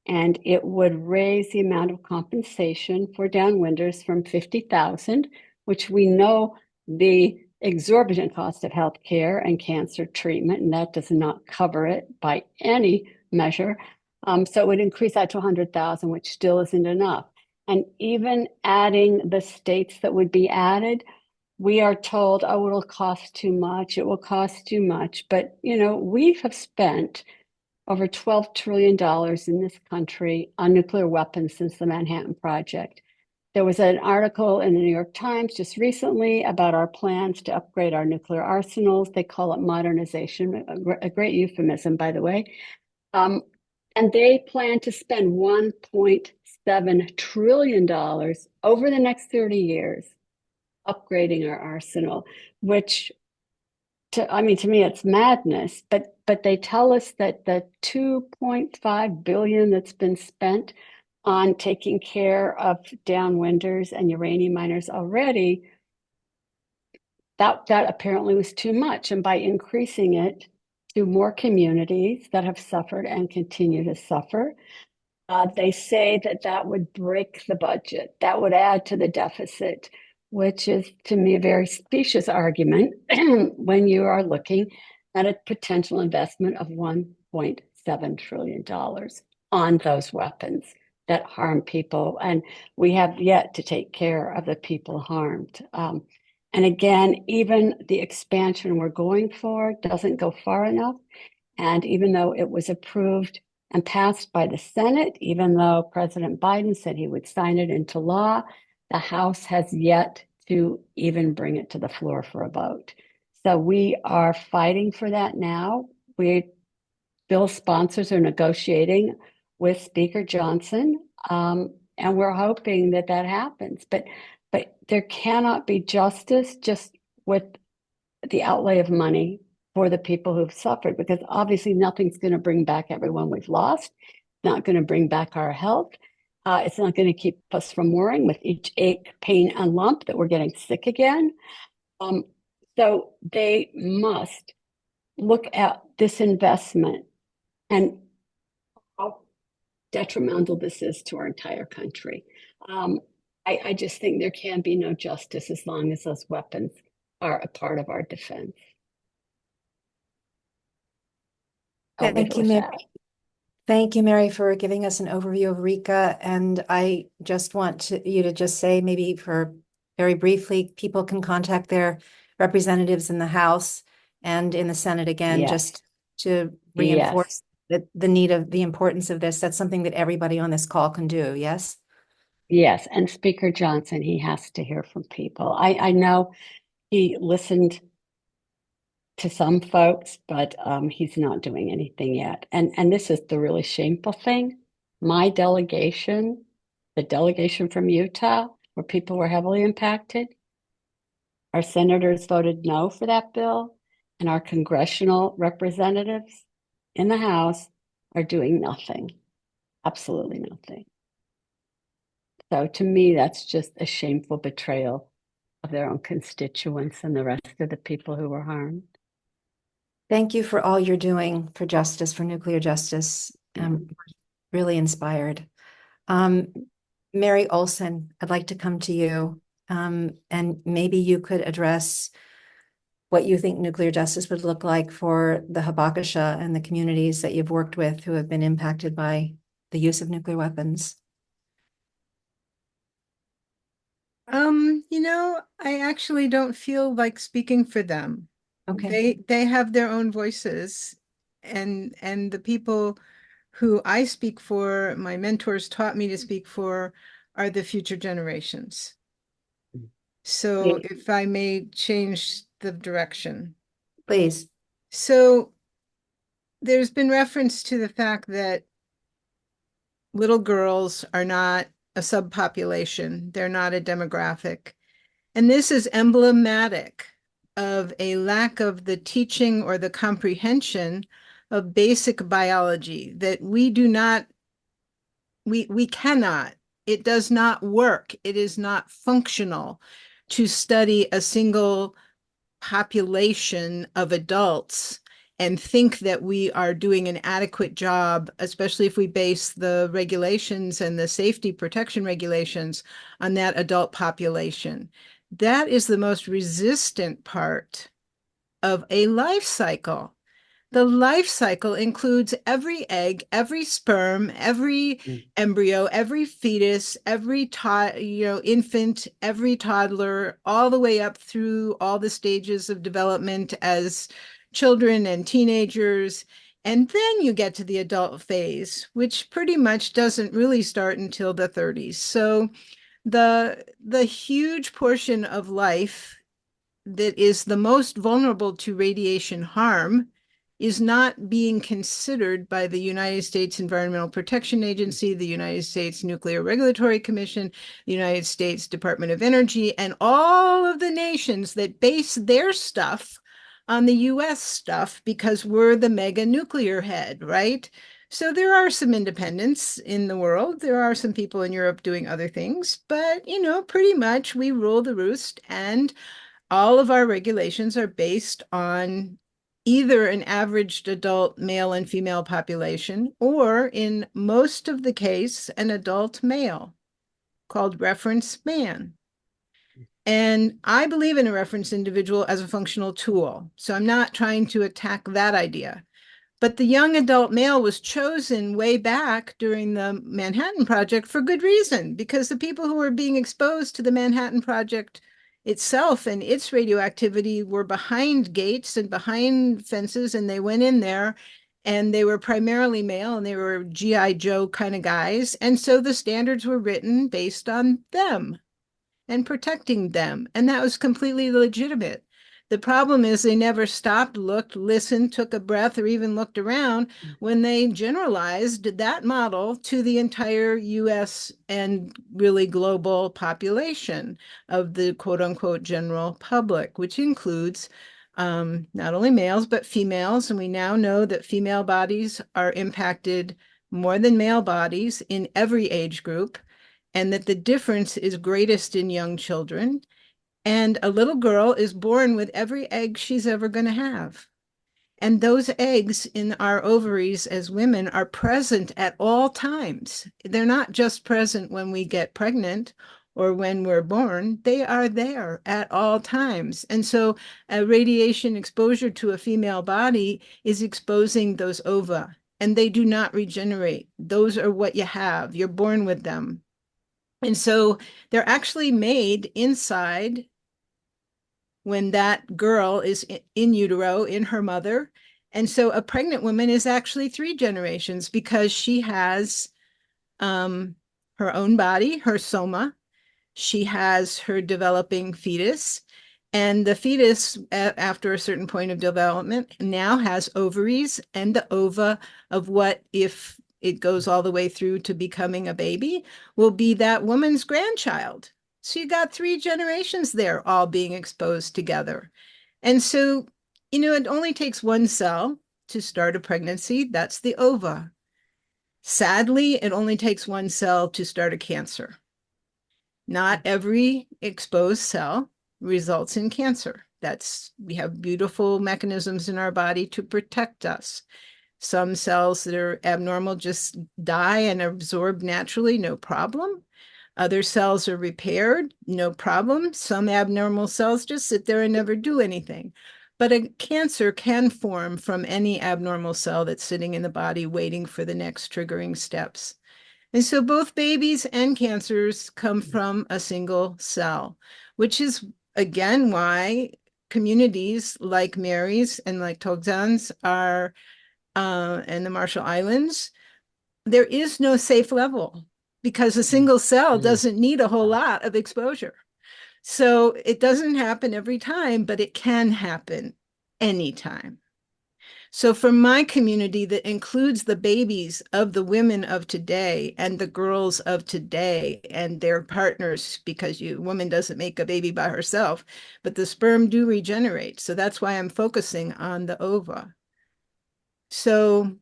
and it would raise the amount of compensation for downwinders from $50,000, which we know the exorbitant cost of healthcare and cancer treatment, and that does not cover it by any measure. So it would increase that to $100,000, which still isn't enough. And even adding the states that would be added, we are told, oh, it'll cost too much. It will cost too much. But, we have spent over $12 trillion in this country on nuclear weapons since the Manhattan Project. There was an article in the New York Times just recently about our plans to upgrade our nuclear arsenals. They call it modernization, a great euphemism, by the way. And they plan to spend $1.7 trillion over the next 30 years upgrading our arsenal, which to me, it's madness, but they tell us that the 2.5 billion that's been spent on taking care of downwinders and uranium miners already, that apparently was too much. And by increasing it to more communities that have suffered and continue to suffer, they say that would break the budget, that would add to the deficit, which is, to me, a very specious argument when you are looking at a potential investment of $1.7 trillion on those weapons that harm people. And we have yet to take care of the people harmed. And again, even the expansion we're going for doesn't go far enough. And even though it was approved and passed by the Senate, even though President Biden said he would sign it into law, the House has yet to even bring it to the floor for a vote. So we are fighting for that now. Bill sponsors are negotiating with Speaker Johnson, and we're hoping that happens. But there cannot be justice just with the outlay of money for the people who've suffered, because obviously nothing's going to bring back everyone we've lost, not going to bring back our health. It's not going to keep us from worrying with each ache, pain, and lump that we're getting sick again. So they must look at this investment and how detrimental this is to our entire country. I just think there can be no justice as long as those weapons are a part of our defense. Thank you, Mary. Thank you, Mary, for giving us an overview of RECA. And I just want you to just say, maybe for very briefly, people can contact their representatives in the House and in the Senate again, just to reinforce the need of the importance of this. That's something that everybody on this call can do. Yes. Yes. And Speaker Johnson, he has to hear from people. I know he listened to some folks, but he's not doing anything yet. And this is the really shameful thing. My delegation, the delegation from Utah, where people were heavily impacted, our senators voted no for that bill, and our congressional representatives in the House are doing nothing, absolutely nothing. So to me, that's just a shameful betrayal of their own constituents and the rest of the people who were harmed. Thank you for all you're doing for justice, for nuclear justice. I'm really inspired. Mary Olson, I'd like to come to you, and maybe you could address what you think nuclear justice would look like for the Habakasha and the communities that you've worked with who have been impacted by the use of nuclear weapons. I actually don't feel like speaking for them. Okay. They have their own voices, and the people who I speak for, my mentors taught me to speak for, are the future generations. So if I may change the direction. Please. So there's been reference to the fact that little girls are not a subpopulation. They're not a demographic. And this is emblematic of a lack of the teaching or the comprehension of basic biology that we cannot, it does not work. It is not functional to study a single population of adults and think that we are doing an adequate job, especially if we base the regulations and the safety protection regulations on that adult population. That is the most resistant part of a life cycle. The life cycle includes every egg, every sperm, every embryo, every fetus, every infant, every toddler, all the way up through all the stages of development as children and teenagers. And then you get to the adult phase, which pretty much doesn't really start until the 30s. So the huge portion of life that is the most vulnerable to radiation harm is not being considered by the United States Environmental Protection Agency, the United States Nuclear Regulatory Commission, the United States Department of Energy, and all of the nations that base their stuff on the US stuff because we're the mega nuclear head, right? So there are some independents in the world. There are some people in Europe doing other things, but pretty much we rule the roost, and all of our regulations are based on either an averaged adult male and female population, or in most of the case, an adult male called reference man. And I believe in a reference individual as a functional tool. So I'm not trying to attack that idea. But the young adult male was chosen way back during the Manhattan Project for good reason, because the people who were being exposed to the Manhattan Project itself and its radioactivity were behind gates and behind fences, and they went in there and they were primarily male and they were G.I. Joe kind of guys. And so the standards were written based on them and protecting them. And that was completely legitimate. The problem is they never stopped, looked, listened, took a breath, or even looked around when they generalized that model to the entire US and really global population of the quote unquote general public, which includes not only males, but females. And we now know that female bodies are impacted more than male bodies in every age group, and that the difference is greatest in young children. And a little girl is born with every egg she's ever going to have. And those eggs in our ovaries as women are present at all times. They're not just present when we get pregnant or when we're born. They are there at all times. And so a radiation exposure to a female body is exposing those ova, and they do not regenerate. Those are what you have. You're born with them. And so they're actually made inside when that girl is in utero, in her mother. And so a pregnant woman is actually 3 generations, because she has her own body, her soma. She has her developing fetus. And the fetus, after a certain point of development, now has ovaries and the ova of what, if it goes all the way through to becoming a baby, will be that woman's grandchild. So you got 3 generations there all being exposed together. And so, it only takes one cell to start a pregnancy. That's the ova. Sadly, it only takes one cell to start a cancer. Not every exposed cell results in cancer. We have beautiful mechanisms in our body to protect us. Some cells that are abnormal just die and absorb naturally, no problem. Other cells are repaired, no problem. Some abnormal cells just sit there and never do anything. But a cancer can form from any abnormal cell that's sitting in the body waiting for the next triggering steps. And so both babies and cancers come from a single cell, which is, again, why communities like Mary's and like Togzhan's are, and the Marshall Islands, there is no safe level, because a single cell doesn't need a whole lot of exposure. So it doesn't happen every time, but it can happen anytime. So for my community that includes the babies of the women of today and the girls of today and their partners, because a woman doesn't make a baby by herself, but the sperm do regenerate. So that's why I'm focusing on the ova. So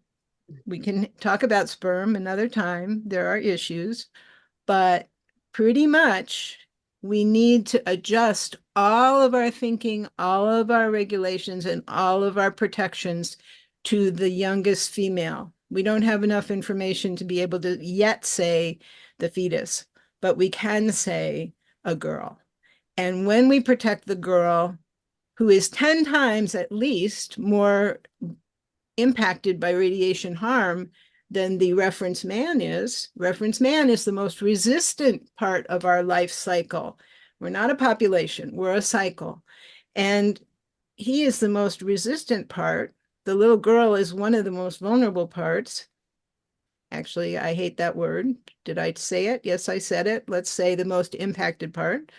we can talk about sperm another time. There are issues, but pretty much we need to adjust all of our thinking, all of our regulations, and all of our protections to the youngest female. We don't have enough information to be able to yet say the fetus, but we can say a girl. And when we protect the girl, who is 10 times at least more impacted by radiation harm than the reference man is. Reference man is the most resistant part of our life cycle. We're not a population, we're a cycle. And he is the most resistant part. the little girl is one of the most vulnerable parts. Actually, I hate that word. Did I say it? Yes, I said it. Let's say the most impacted part.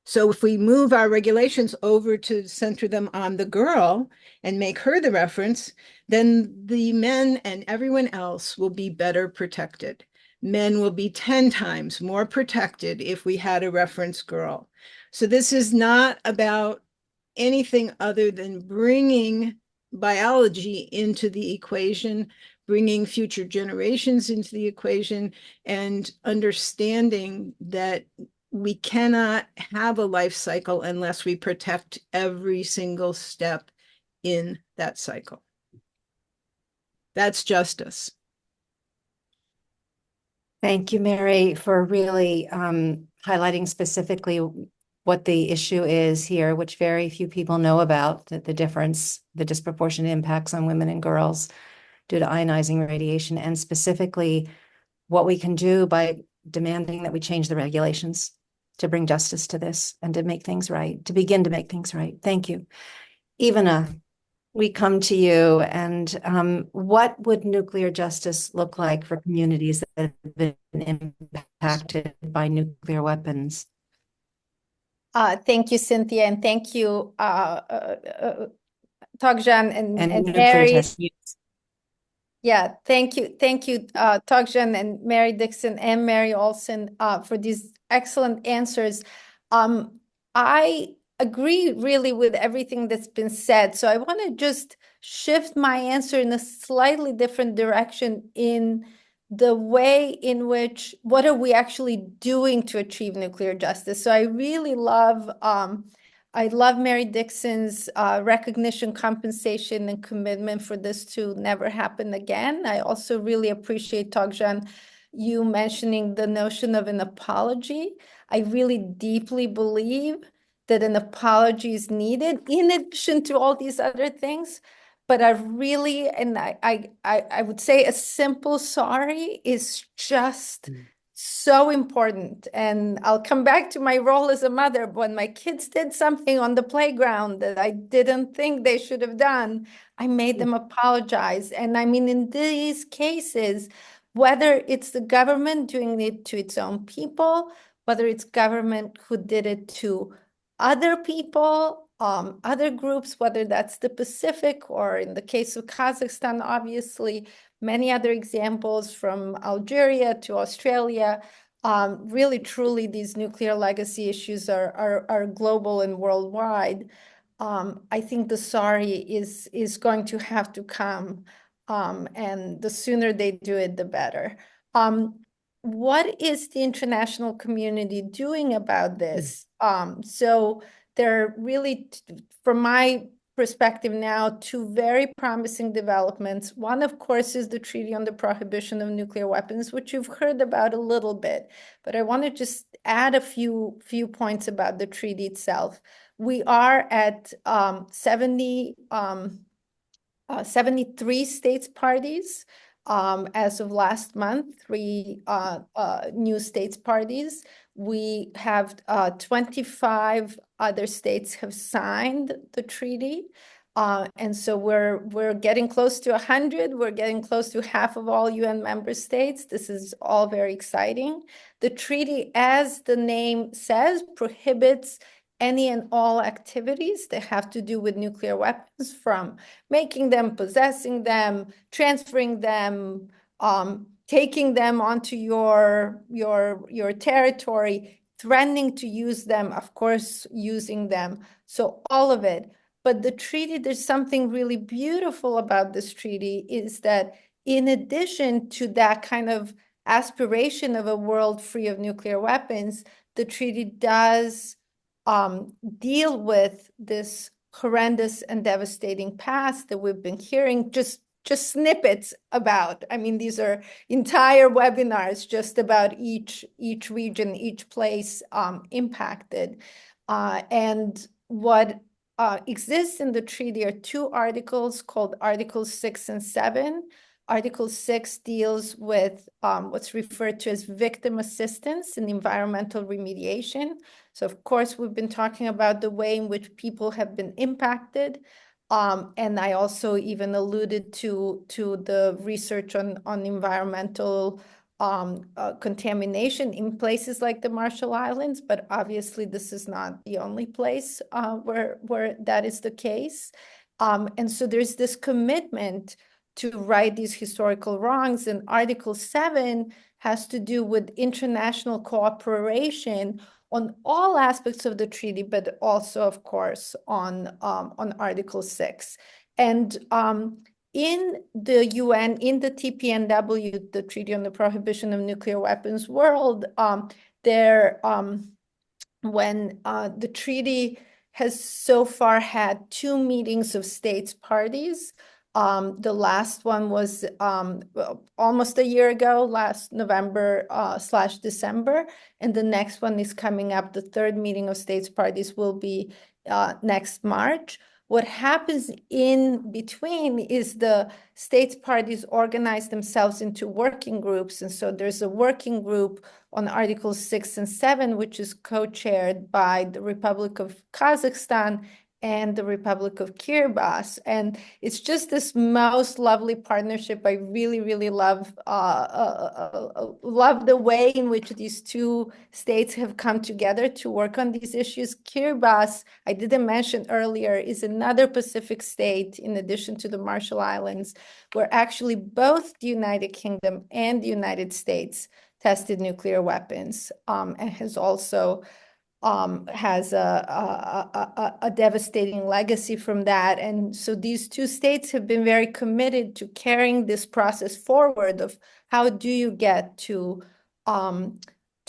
So if we move our regulations over to center them on the girl and make her the reference, then the men and everyone else will be better protected. Men will be 10 times more protected if we had a reference girl. So this is not about anything other than bringing biology into the equation, bringing future generations into the equation, and understanding that we cannot have a life cycle unless we protect every single step in that cycle. That's justice. Thank you, Mary, for really highlighting specifically what the issue is here, which very few people know about, the difference, the disproportionate impacts on women and girls due to ionizing radiation, and specifically what we can do by demanding that we change the regulations to bring justice to this and to make things right, to begin to make things right. Thank you. Ivana, we come to you, and what would nuclear justice look like for communities that have been impacted by nuclear weapons? Thank you, Cynthia, and thank you, Togzhan and nuclear Mary. testing. Yeah, thank you, Togzhan and Mary Dickson and Mary Olson for these excellent answers. I agree really with everything that's been said. So I want to just shift my answer in a slightly different direction in the way in which, what are we actually doing to achieve nuclear justice? So I really love, I love Mary Dickson's recognition, compensation, and commitment for this to never happen again. I also really appreciate, Togzhan, you mentioning the notion of an apology. I really deeply believe that an apology is needed in addition to all these other things. But I really, and I would say a simple sorry is just so important. And I'll come back to my role as a mother. When my kids did something on the playground that I didn't think they should have done, I made them apologize. And I mean, in these cases, whether it's the government doing it to its own people, whether it's government who did it to other people, other groups, whether that's the Pacific or in the case of Kazakhstan, obviously, many other examples from Algeria to Australia. Really, truly, these nuclear legacy issues are global and worldwide. I think the sorry is going to have to come, and the sooner they do it, the better. What is the international community doing about this? So there are really, from my perspective now, two very promising developments. One, of course, is the Treaty on the Prohibition of Nuclear Weapons, which you've heard about a little bit, but I want to just add a few points about the treaty itself. We are at 73 states parties. As of last month, 3 new states parties. We have 25 other states have signed the treaty. And so we're getting close to 100. We're getting close to half of all UN member states. This is all very exciting. The treaty, as the name says, prohibits any and all activities that have to do with nuclear weapons, from making them, possessing them, transferring them, taking them onto your territory, threatening to use them, of course, using them. So all of it. But the treaty, there's something really beautiful about this treaty, is that in addition to that kind of aspiration of a world free of nuclear weapons, the treaty does deal with this horrendous and devastating past that we've been hearing just snippets about. I mean, these are entire webinars just about each region, each place impacted. And what exists in the treaty are 2 articles called Articles 6 and 7, Article 6 deals with what's referred to as victim assistance in environmental remediation. So of course, we've been talking about the way in which people have been impacted. And I also even alluded to the research on environmental contamination in places like the Marshall Islands, but obviously this is not the only place where that is the case. And so there's this commitment to right these historical wrongs, and Article 7 has to do with international cooperation on all aspects of the treaty, but also, of course, on Article 6. And in the UN, in the TPNW, the Treaty on the Prohibition of Nuclear Weapons world, when the treaty has so far had 2 meetings of states parties. The last one was almost a year ago, last November/December, and the next one is coming up. The 3rd meeting of states parties will be next March. What happens in between is the states parties organize themselves into working groups. And so there's a working group on Articles 6 and 7, which is co-chaired by the Republic of Kazakhstan and the Republic of Kiribati. And it's just this most lovely partnership. I really, really love the way in which these 2 states have come together to work on these issues. Kiribati, I didn't mention earlier, is another Pacific state in addition to the Marshall Islands, where actually both the United Kingdom and the United States tested nuclear weapons, and has also has a devastating legacy from that. And so these 2 states have been very committed to carrying this process forward of how do you get to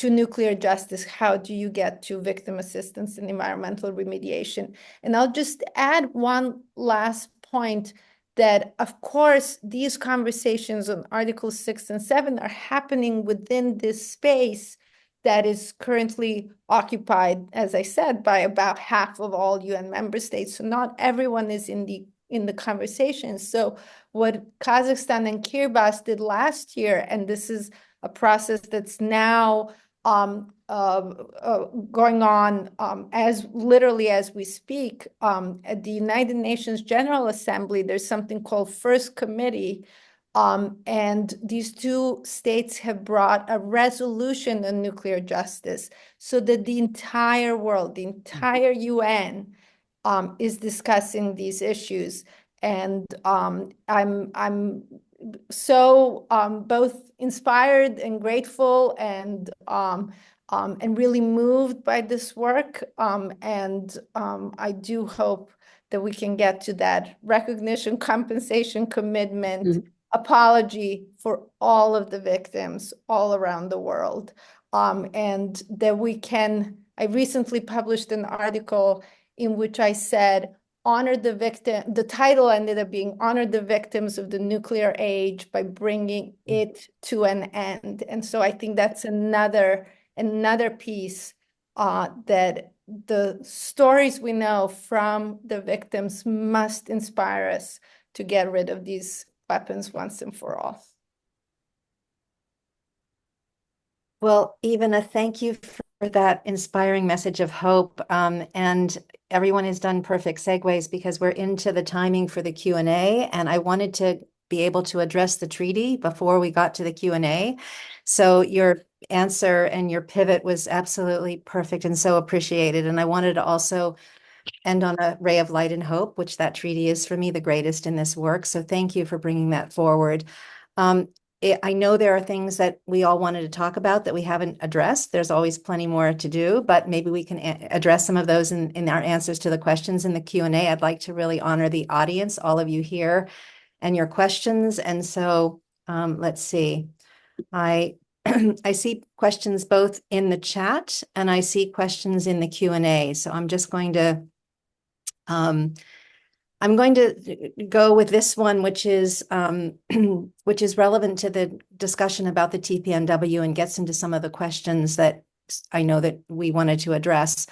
nuclear justice, how do you get to victim assistance and environmental remediation. And I'll just add one last point, that of course these conversations on Articles 6 and 7 are happening within this space that is currently occupied, as I said, by about half of all UN member states. So not everyone is in the conversation. So what Kazakhstan and Kiribati did last year, and this is a process that's now going on as literally as we speak, at the United Nations General Assembly, there's something called First Committee. And these 2 states have brought a resolution on nuclear justice so that the entire world, the entire UN, is discussing these issues. And I'm so both inspired and grateful and really moved by this work. And I do hope that we can get to that recognition, compensation, commitment, apology for all of the victims all around the world. And that we can, I recently published an article in which I said, honor the victim. The title ended up being Honor the Victims of the Nuclear Age by Bringing It to an End. And so I think that's another piece that the stories we know from the victims must inspire us to get rid of these weapons once and for all. Well, Ivana, thank you for that inspiring message of hope. And everyone has done perfect segues because we're into the timing for the Q&A, and I wanted to be able to address the treaty before we got to the Q&A. So your answer and your pivot was absolutely perfect and so appreciated. And I wanted to also end on a ray of light and hope, which that treaty is for me the greatest in this work. So thank you for bringing that forward. I know there are things that we all wanted to talk about that we haven't addressed. There's always plenty more to do, but maybe we can address some of those in our answers to the questions in the Q&A. I'd like to really honor the audience, all of you here, and your questions. And so let's see. I see questions both in the chat and I see questions in the Q&A. So I'm just going to go with this one, which is relevant to the discussion about the TPNW and gets into some of the questions that I know that we wanted to address.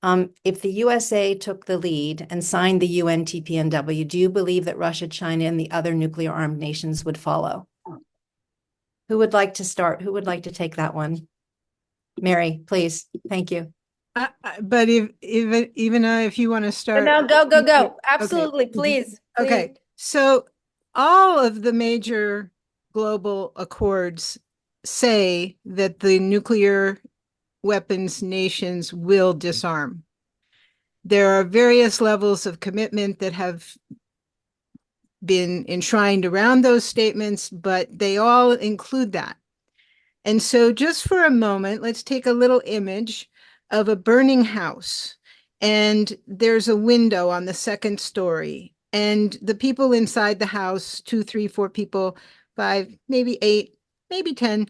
If the USA took the lead and signed the UN TPNW, do you believe that Russia, China, and the other nuclear armed nations would follow? Who would like to start? Who would like to take that one? Mary, please. Thank you. But if you want to start. No, go. Okay. Absolutely, please. Okay. So all of the major global accords say that the nuclear weapons nations will disarm. There are various levels of commitment that have been enshrined around those statements, but they all include that. And so just for a moment, let's take a little image of a burning house. And there's a window on the second story. And the people inside the house, 2, 3, 4 people, 5, maybe 8, maybe 10,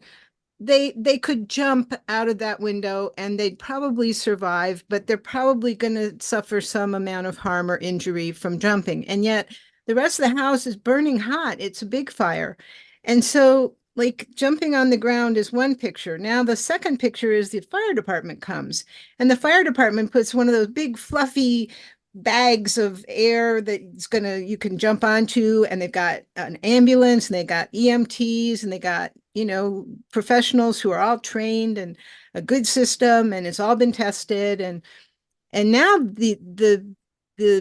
they could jump out of that window and they'd probably survive, but they're probably going to suffer some amount of harm or injury from jumping. And yet the rest of the house is burning hot. It's a big fire. And so like jumping on the ground is one picture. Now the second picture is the fire department comes, and the fire department puts one of those big fluffy bags of air that's you can jump onto, and they've got an ambulance, and they got EMTs, and they got, professionals who are all trained and a good system, and it's all been tested. And now the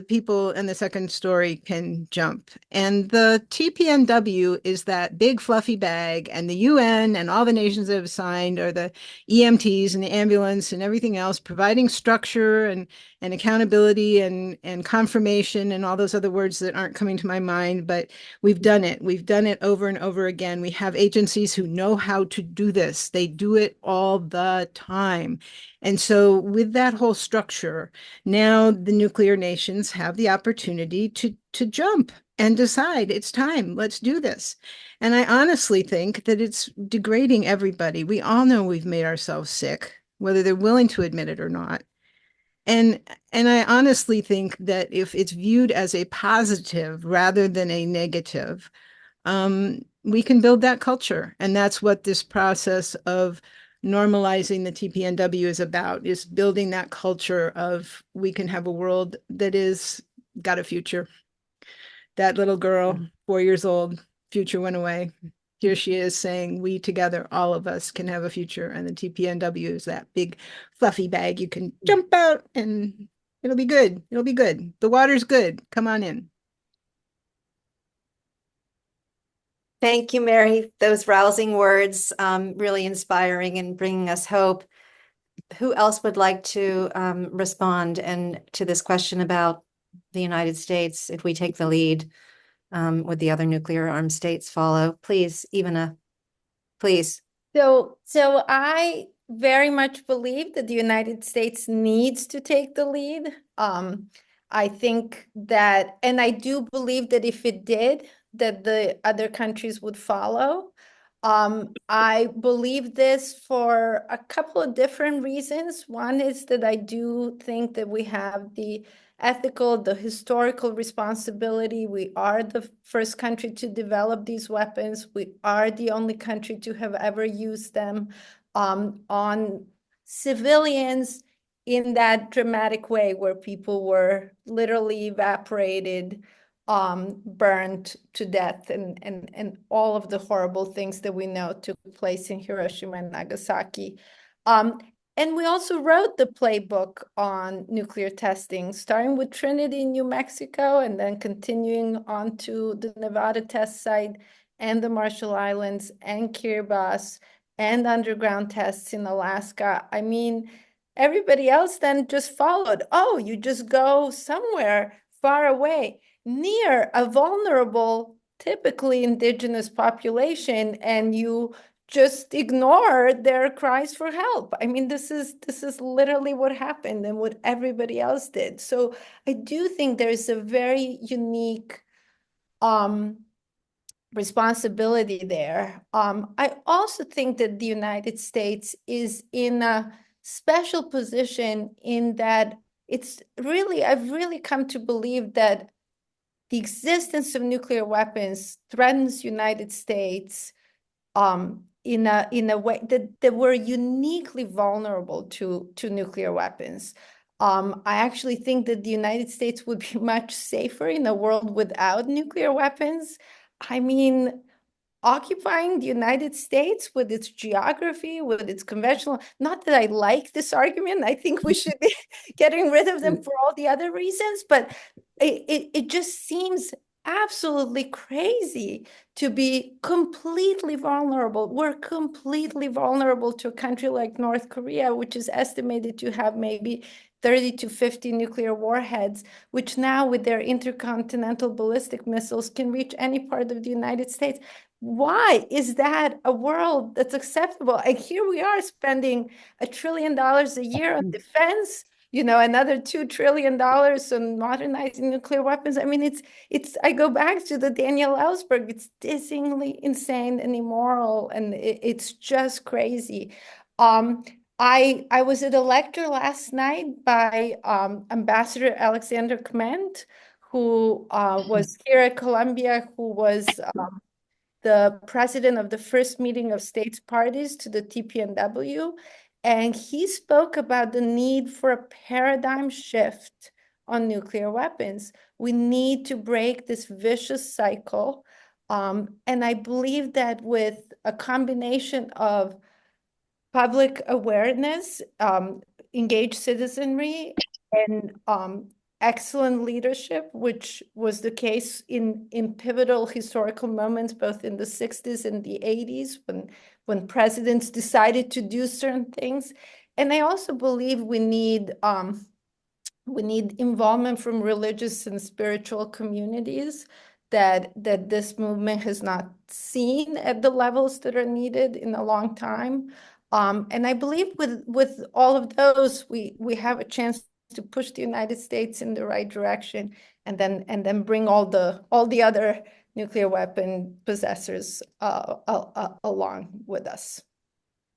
people in the second story can jump. And the TPNW is that big fluffy bag, and the UN and all the nations that have signed are the EMTs and the ambulance and everything else, providing structure and accountability and confirmation and all those other words that aren't coming to my mind. But we've done it. We've done it over and over again. We have agencies who know how to do this. They do it all the time. And so with that whole structure, now the nuclear nations have the opportunity to jump and decide it's time, let's do this. And I honestly think that it's degrading everybody. We all know we've made ourselves sick, whether they're willing to admit it or not. And I honestly think that if it's viewed as a positive rather than a negative, we can build that culture. And that's what this process of normalizing the TPNW is about, is building that culture of we can have a world that is got a future. That little girl, 4 years old, future went away. Here she is saying, we together, all of us can have a future. And the TPNW is that big fluffy bag. You can jump out and it'll be good. It'll be good. The water's good. Come on in. Thank you, Mary. Those rousing words, really inspiring and bringing us hope. Who else would like to respond to this question about the United States? If we take the lead, would the other nuclear armed states follow? Please, Ivana, please. So I very much believe that the United States needs to take the lead. I think that, and I do believe that if it did, that the other countries would follow. I believe this for a couple of different reasons. One is that I do think that we have the ethical, the historical responsibility. We are the first country to develop these weapons. We are the only country to have ever used them on civilians in that dramatic way, where people were literally evaporated, burned to death, and all of the horrible things that we know took place in Hiroshima and Nagasaki. And we also wrote the playbook on nuclear testing, starting with Trinity in New Mexico and then continuing on to the Nevada test site and the Marshall Islands and Kiribati and underground tests in Alaska. I mean, everybody else then just followed. Oh, you just go somewhere far away near a vulnerable, typically indigenous population, and you just ignore their cries for help. I mean, this is literally what happened and what everybody else did. So I do think there's a very unique responsibility there. I also think that the United States is in a special position in that I've really come to believe that the existence of nuclear weapons threatens United States in a way that we're uniquely vulnerable to nuclear weapons. I actually think that the United States would be much safer in a world without nuclear weapons. I mean, occupying the United States with its geography, with its conventional, not that I like this argument, I think we should be getting rid of them for all the other reasons, but it just seems absolutely crazy to be completely vulnerable. We're completely vulnerable to a country like North Korea, which is estimated to have maybe 30 to 50 nuclear warheads, which now with their intercontinental ballistic missiles can reach any part of the United States. Why is that a world that's acceptable? And here we are spending $1 trillion a year on defense, another $2 trillion on modernizing nuclear weapons. I mean, I go back to the Daniel Ellsberg, it's dizzyingly insane and immoral, and it's just crazy. I was at a lecture last night by Ambassador Alexander Kment, who was here at Columbia, who was the president of the first meeting of states parties to the TPNW. And he spoke about the need for a paradigm shift on nuclear weapons. We need to break this vicious cycle. And I believe that with a combination of public awareness, engaged citizenry, and excellent leadership, which was the case in pivotal historical moments, both in the 60s and the 80s, when presidents decided to do certain things. And I also believe we need involvement from religious and spiritual communities that this movement has not seen at the levels that are needed in a long time. And I believe with all of those, we have a chance to push the United States in the right direction, and then bring all the other nuclear weapon possessors along with us.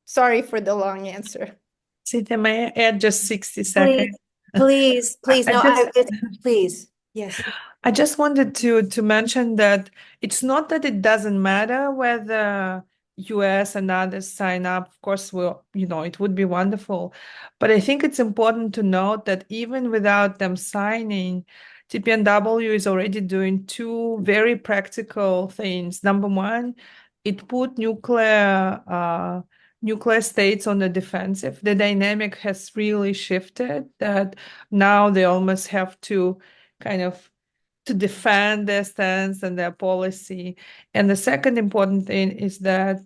Sorry for the long answer. Cynthia, may I add just 60 seconds? Please, I please. Yes. I just wanted to mention that it's not that it doesn't matter whether US and others sign up. Of course, it would be wonderful. But I think it's important to note that even without them signing, TPNW is already doing two very practical things. Number one, it put nuclear states on the defensive. The dynamic has really shifted, that now they almost have to kind of to defend their stance and their policy. And the second important thing is that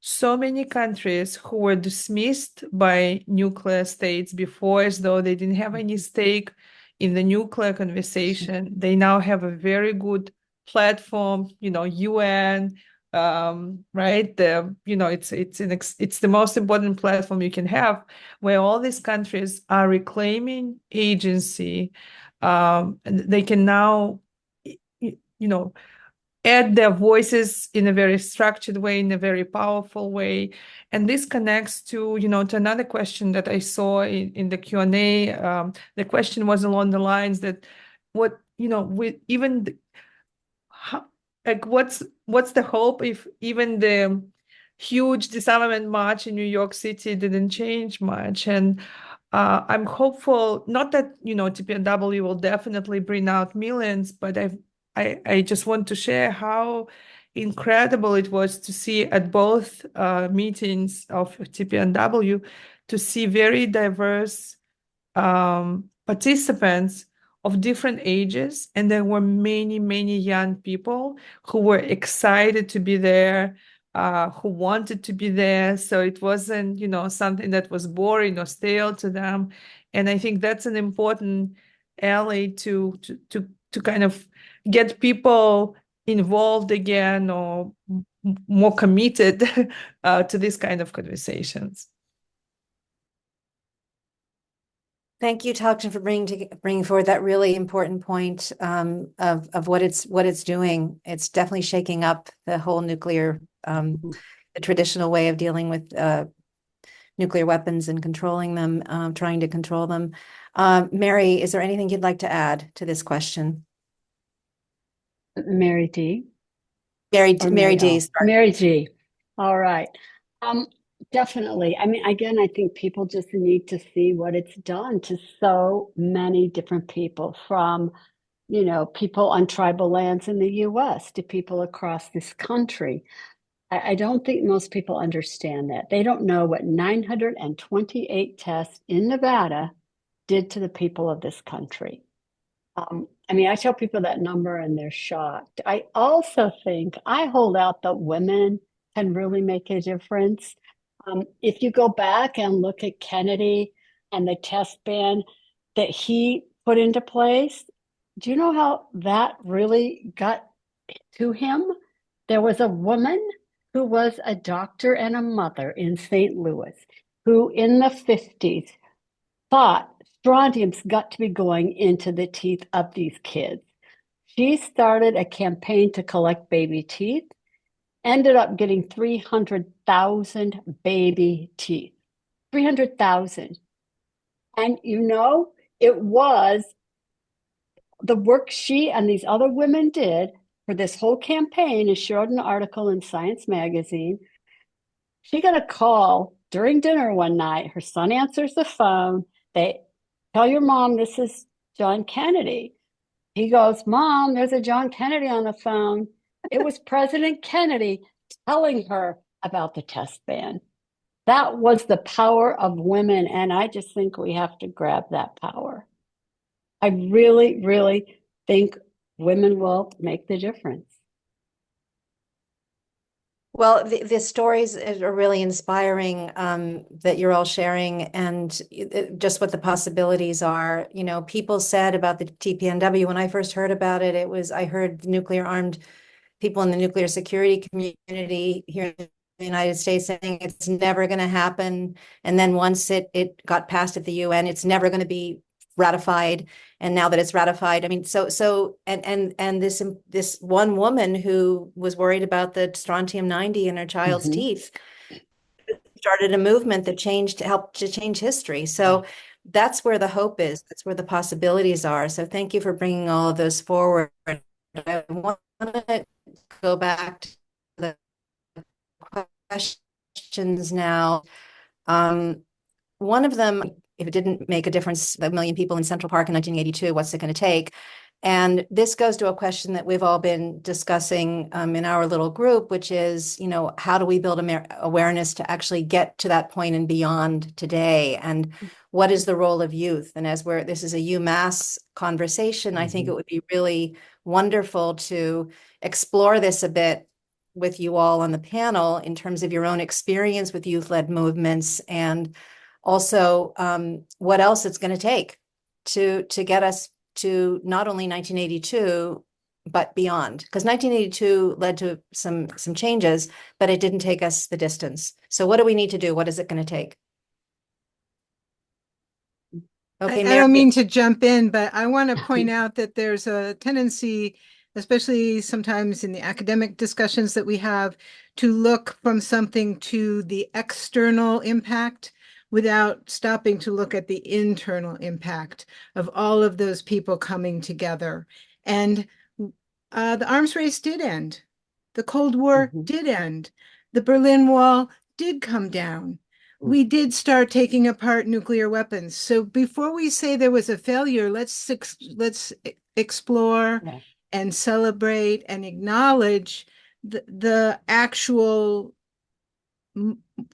so many countries who were dismissed by nuclear states before as though they didn't have any stake in the nuclear conversation, they now have a very good platform, UN, right? It's the most important platform you can have, where all these countries are reclaiming agency. And they can now, add their voices in a very structured way, in a very powerful way. And this connects to, to another question that I saw in the Q&A. The question was along the lines that what's the hope if even the huge disarmament march in New York City didn't change much? And I'm hopeful, not that, TPNW will definitely bring out millions, but I just want to share how incredible it was to see at both meetings of TPNW, to see very diverse participants of different ages. And there were many, many young people who were excited to be there, who wanted to be there. So it wasn't, something that was boring or stale to them. And I think that's an important ally to kind of get people involved again, or more committed to these kind of conversations. Thank you, Togzhan, for bringing forward that really important point of what it's doing. It's definitely shaking up the whole nuclear, the traditional way of dealing with nuclear weapons and controlling them, trying to control them. Mary, is there anything you'd like to add to this question? Mary D. Mary D. Sorry. Mary G. All right. Definitely. I mean, again, I think people just need to see what it's done to so many different people, from, people on tribal lands in the US to people across this country. I don't think most people understand that. They don't know what 928 tests in Nevada did to the people of this country. I mean, I tell people that number and they're shocked. I also think I hold out that women can really make a difference. If you go back and look at Kennedy and the test ban that he put into place, do you know how that really got to him? There was a woman who was a doctor and a mother in St. Louis who, in the 50s, thought strontium's got to be going into the teeth of these kids. She started a campaign to collect baby teeth, ended up getting 300,000 baby teeth. 300,000. And it was the work she and these other women did for this whole campaign, as she wrote an article in Science magazine. She got a call during dinner one night. Her son answers the phone. They tell your mom this is John Kennedy. He goes, Mom, there's a John Kennedy on the phone. It was President Kennedy telling her about the test ban. That was the power of women. And I just think we have to grab that power. I really, really think women will make the difference. Well, the stories are really inspiring that you're all sharing, and just what the possibilities are. People said about the TPNW, when I first heard about it, I heard nuclear armed people in the nuclear security community here in the United States saying it's never going to happen. And then once it got passed at the UN, it's never going to be ratified. And now that it's ratified, I mean, and this one woman who was worried about the strontium 90 in her child's teeth started a movement that helped to change history. So that's where the hope is. That's where the possibilities are. So thank you for bringing all of those forward. I want to go back to the questions now. One of them, if it didn't make a difference, the 1 million people in Central Park in 1982, what's it going to take? And this goes to a question that we've all been discussing in our little group, which is, how do we build awareness to actually get to that point and beyond today? And what is the role of youth? And this is a UMass conversation, I think it would be really wonderful to explore this a bit with you all on the panel in terms of your own experience with youth-led movements, and also what else it's going to take to get us to not only 1982, but beyond. Because 1982 led to some changes, but it didn't take us the distance. So what do we need to do? What is it going to take? Okay, I don't mean to jump in, but I want to point out that there's a tendency, especially sometimes in the academic discussions that we have, to look from something to the external impact without stopping to look at the internal impact of all of those people coming together. And the arms race did end. The Cold War did end. The Berlin Wall did come down. We did start taking apart nuclear weapons. So before we say there was a failure, let's explore and celebrate and acknowledge the actual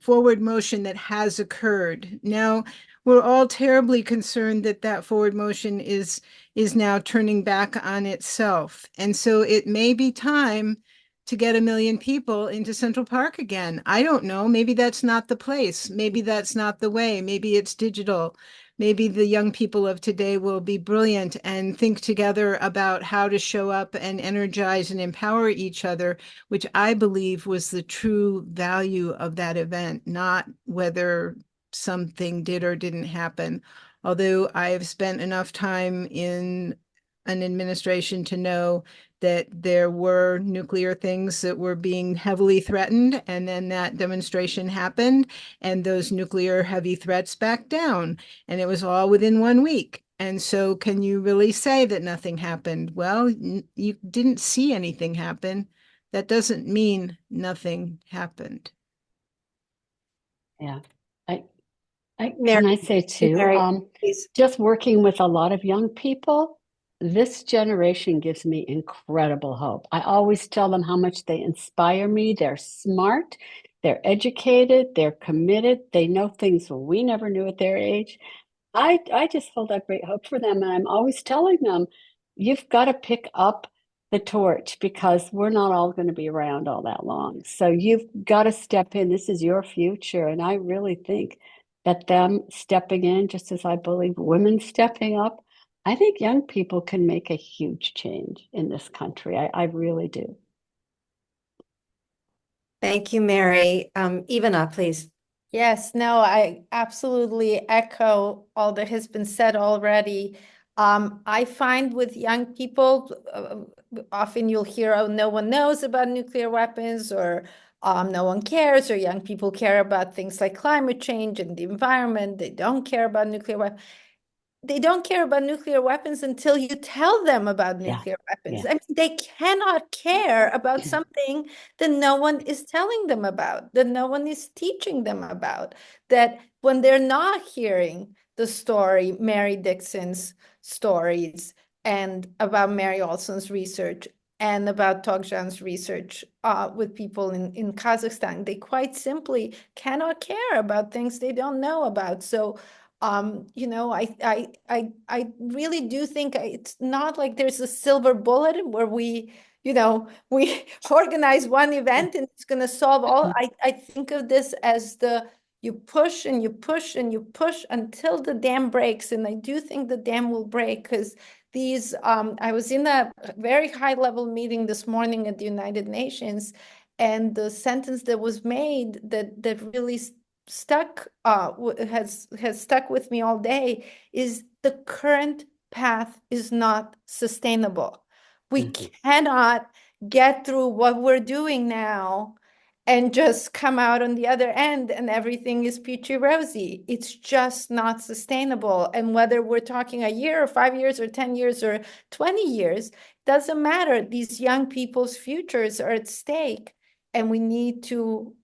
forward motion that has occurred. Now, we're all terribly concerned that forward motion is now turning back on itself. And so it may be time to get 1 million people into Central Park again. I don't know. Maybe that's not the place. Maybe that's not the way. Maybe it's digital. Maybe the young people of today will be brilliant and think together about how to show up and energize and empower each other, which I believe was the true value of that event, not whether something did or didn't happen. Although I've spent enough time in an administration to know that there were nuclear things that were being heavily threatened, and then that demonstration happened, and those nuclear heavy threats backed down, and it was all within 1 week. And so can you really say that nothing happened? Well, you didn't see anything happen. That doesn't mean nothing happened. Yeah. I, can Mary, I say too, Mary, please. just working with a lot of young people, this generation gives me incredible hope. I always tell them how much they inspire me. They're smart, they're educated, they're committed, they know things we never knew at their age. I just hold up great hope for them. And I'm always telling them, you've got to pick up the torch because we're not all going to be around all that long. So you've got to step in. This is your future. And I really think that them stepping in, just as I believe women stepping up, I think young people can make a huge change in this country. I really do. Thank you, Mary. Ivana, please. Yes, no, I absolutely echo all that has been said already. I find with young people, often you'll hear, oh, no one knows about nuclear weapons, or no one cares, or young people care about things like climate change and the environment. They don't care about nuclear weapons. They don't care about nuclear weapons until you tell them about Yeah, nuclear weapons. yeah. I mean, they cannot care about something that no one is telling them about, that no one is teaching them about, that when they're not hearing the story, Mary Dickson's stories, and about Mary Olson's research, and about Togzhan's research with people in Kazakhstan, they quite simply cannot care about things they don't know about. So you know, I really do think it's not like there's a silver bullet where we organize one event and it's going to solve all. I think of this as you push and you push and you push until the dam breaks. And I do think the dam will break because I was in a very high level meeting this morning at the United Nations, and the sentence that was made that really has stuck with me all day is the current path is not sustainable. We cannot get through what we're doing now and just come out on the other end and everything is peachy rosy. It's just not sustainable. And whether we're talking a year or 5 years or 10 years or 20 years, doesn't matter. These young people's futures are at stake. And we need to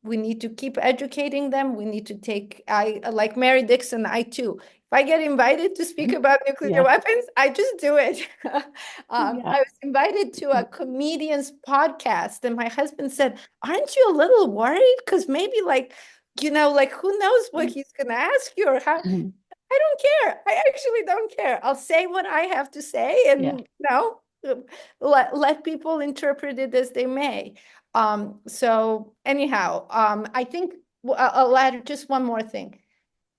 keep educating them. We need to like Mary Dickson, I too. If I get invited to speak about nuclear weapons, I just do it. I was invited to a comedian's podcast, and my husband said, "Aren't you a little worried? Because maybe like who knows what he's gonna ask you or how." I don't care. I actually don't care. I'll say what I have to say, and let people interpret it as they may. So anyhow, I think I'll add just one more thing.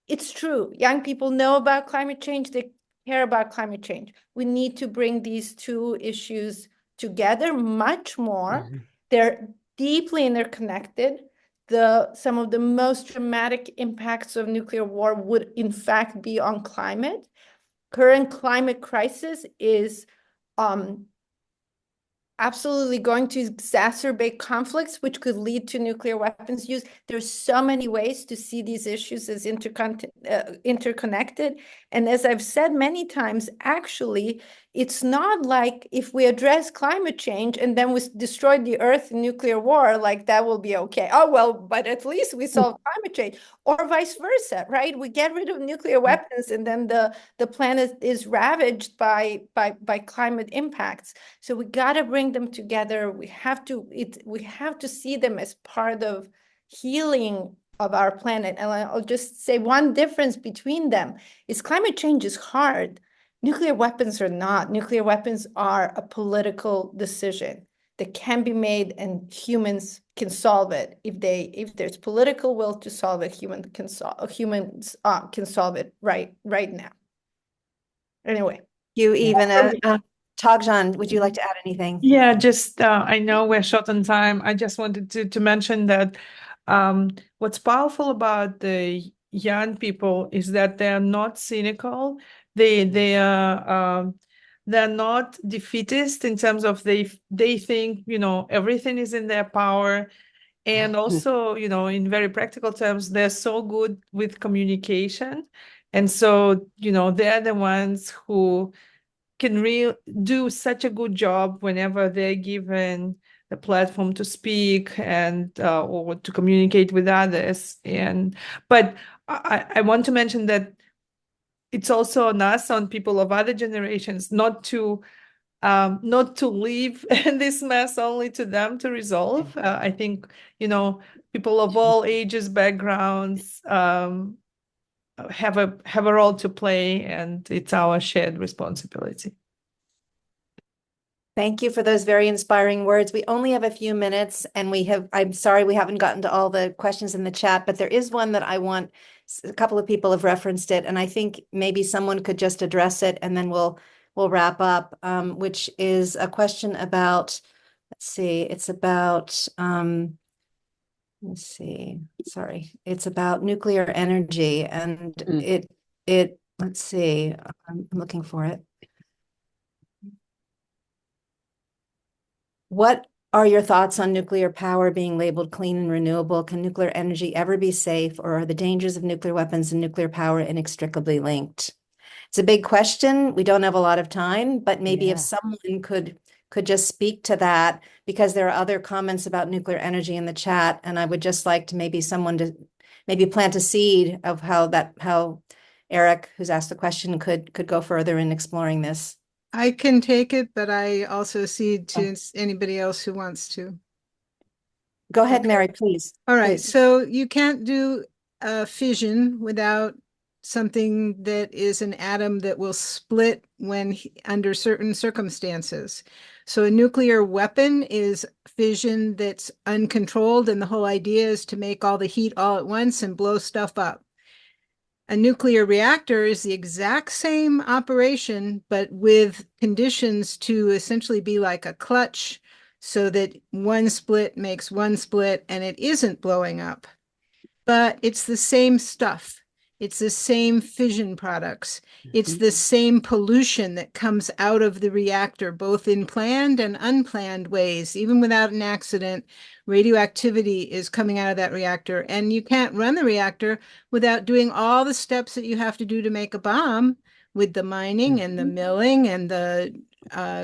It's true. Young people know about climate change. They care about climate change. We need to bring these two issues together much more. They're deeply interconnected. Some of the most dramatic impacts of nuclear war would in fact be on climate. Current climate crisis is absolutely going to exacerbate conflicts, which could lead to nuclear weapons use. There's so many ways to see these issues as interconnected. And as I've said many times, actually, it's not like if we address climate change and then we destroy the earth in nuclear war, like that will be okay. Oh, well, but at least we solve climate change, or vice versa, right? We get rid of nuclear weapons and then the planet is ravaged by climate impacts. So we got to bring them together. We have to see them as part of healing of our planet. And I'll just say one difference between them is climate change is hard. Nuclear weapons are not. Nuclear weapons are a political decision that can be made, and humans can solve it. If there's political will to solve it, humans can solve it right now. Anyway. You, Ivana. Togzhan, would you like to add anything? Yeah, just I know we're short on time. I just wanted to mention that what's powerful about the young people is that they're not cynical. They're not defeatist in terms of they think everything is in their power, and also in very practical terms they're so good with communication, and so they're the ones who can do such a good job whenever they're given the platform to speak and or to communicate with others. But I want to mention that it's also on us, on people of other generations, not to leave this mess only to them to resolve. I think, people of all ages, backgrounds, have a role to play, and it's our shared responsibility. Thank you for those very inspiring words. We only have a few minutes, and I'm sorry we haven't gotten to all the questions in the chat, but there is one that a couple of people have referenced it, and I think maybe someone could just address it, and then we'll wrap up, which is a question about, it's about nuclear energy, and I'm looking for it. What are your thoughts on nuclear power being labeled clean and renewable? Can nuclear energy ever be safe, or are the dangers of nuclear weapons and nuclear power inextricably linked? It's a big question. We don't have a lot of time, but maybe if someone could just speak to that, because there are other comments about nuclear energy in the chat, and I would just like to maybe plant a seed of how Eric, who's asked the question, could go further in exploring this. I can take it, but I also cede to anybody else who wants to. Go ahead, Mary, please. All right. Please. So you can't do fission without something that is an atom that will split under certain circumstances. So a nuclear weapon is fission that's uncontrolled, and the whole idea is to make all the heat all at once and blow stuff up. A nuclear reactor is the exact same operation, but with conditions to essentially be like a clutch, so that one split makes one split and it isn't blowing up. But it's the same stuff. It's the same fission products. It's the same pollution that comes out of the reactor, both in planned and unplanned ways. Even without an accident, radioactivity is coming out of that reactor. And you can't run the reactor without doing all the steps that you have to do to make a bomb, with the mining and the milling and the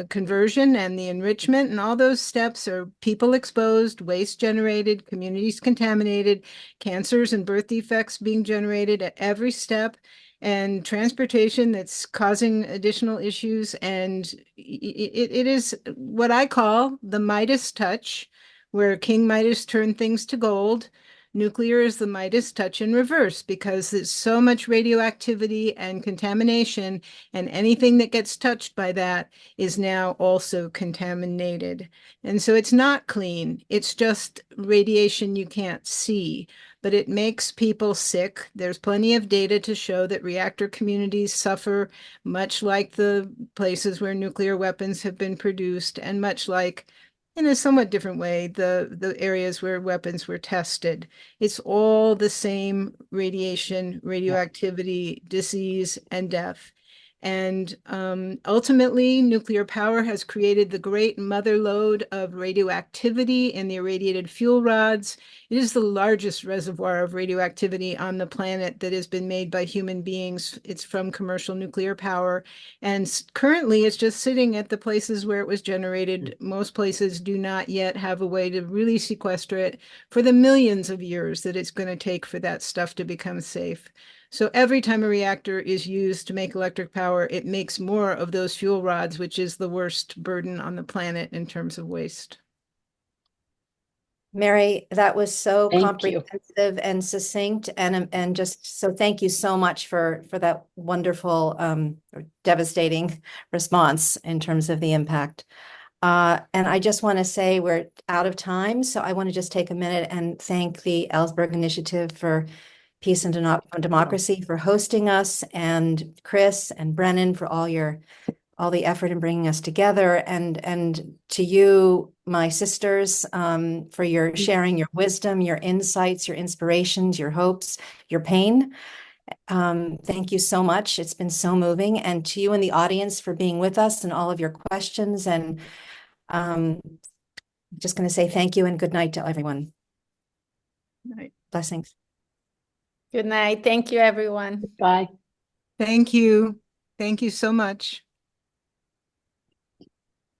conversion and the enrichment, and all those steps are people exposed, waste generated, communities contaminated, cancers and birth defects being generated at every step, and transportation that's causing additional issues. And it is what I call the Midas touch, where King Midas turned things to gold. Nuclear is the Midas touch in reverse, because there's so much radioactivity and contamination, and anything that gets touched by that is now also contaminated. And so it's not clean. It's just radiation you can't see, but it makes people sick. There's plenty of data to show that reactor communities suffer, much like the places where nuclear weapons have been produced, and much like, in a somewhat different way, the areas where weapons were tested. It's all the same radiation, radioactivity, disease, and death. And ultimately, nuclear power has created the great mother lode of radioactivity in the irradiated fuel rods. It is the largest reservoir of radioactivity on the planet that has been made by human beings. It's from commercial nuclear power. And currently, it's just sitting at the places where it was generated. Most places do not yet have a way to really sequester it for the millions of years that it's going to take for that stuff to become safe. So every time a reactor is used to make electric power, it makes more of those fuel rods, which is the worst burden on the planet in terms of waste. Mary, that was so Thank comprehensive and succinct, and just so thank you so much for that wonderful, devastating response in terms of the impact. And I just want to say we're out of time, so I want to just take a minute and thank the Ellsberg Initiative for Peace and Democracy for hosting us, and Chris and Brennan for all the effort in bringing us together, and to you, my sisters, for your sharing your wisdom, your insights, your inspirations, your hopes, your pain. Thank you so much. It's been so moving. And to you in the audience for being with us and all of your questions. And just going to say thank you and good night to everyone. Night. Blessings. Good night. Thank you, everyone. Bye. Thank you. Thank you so much.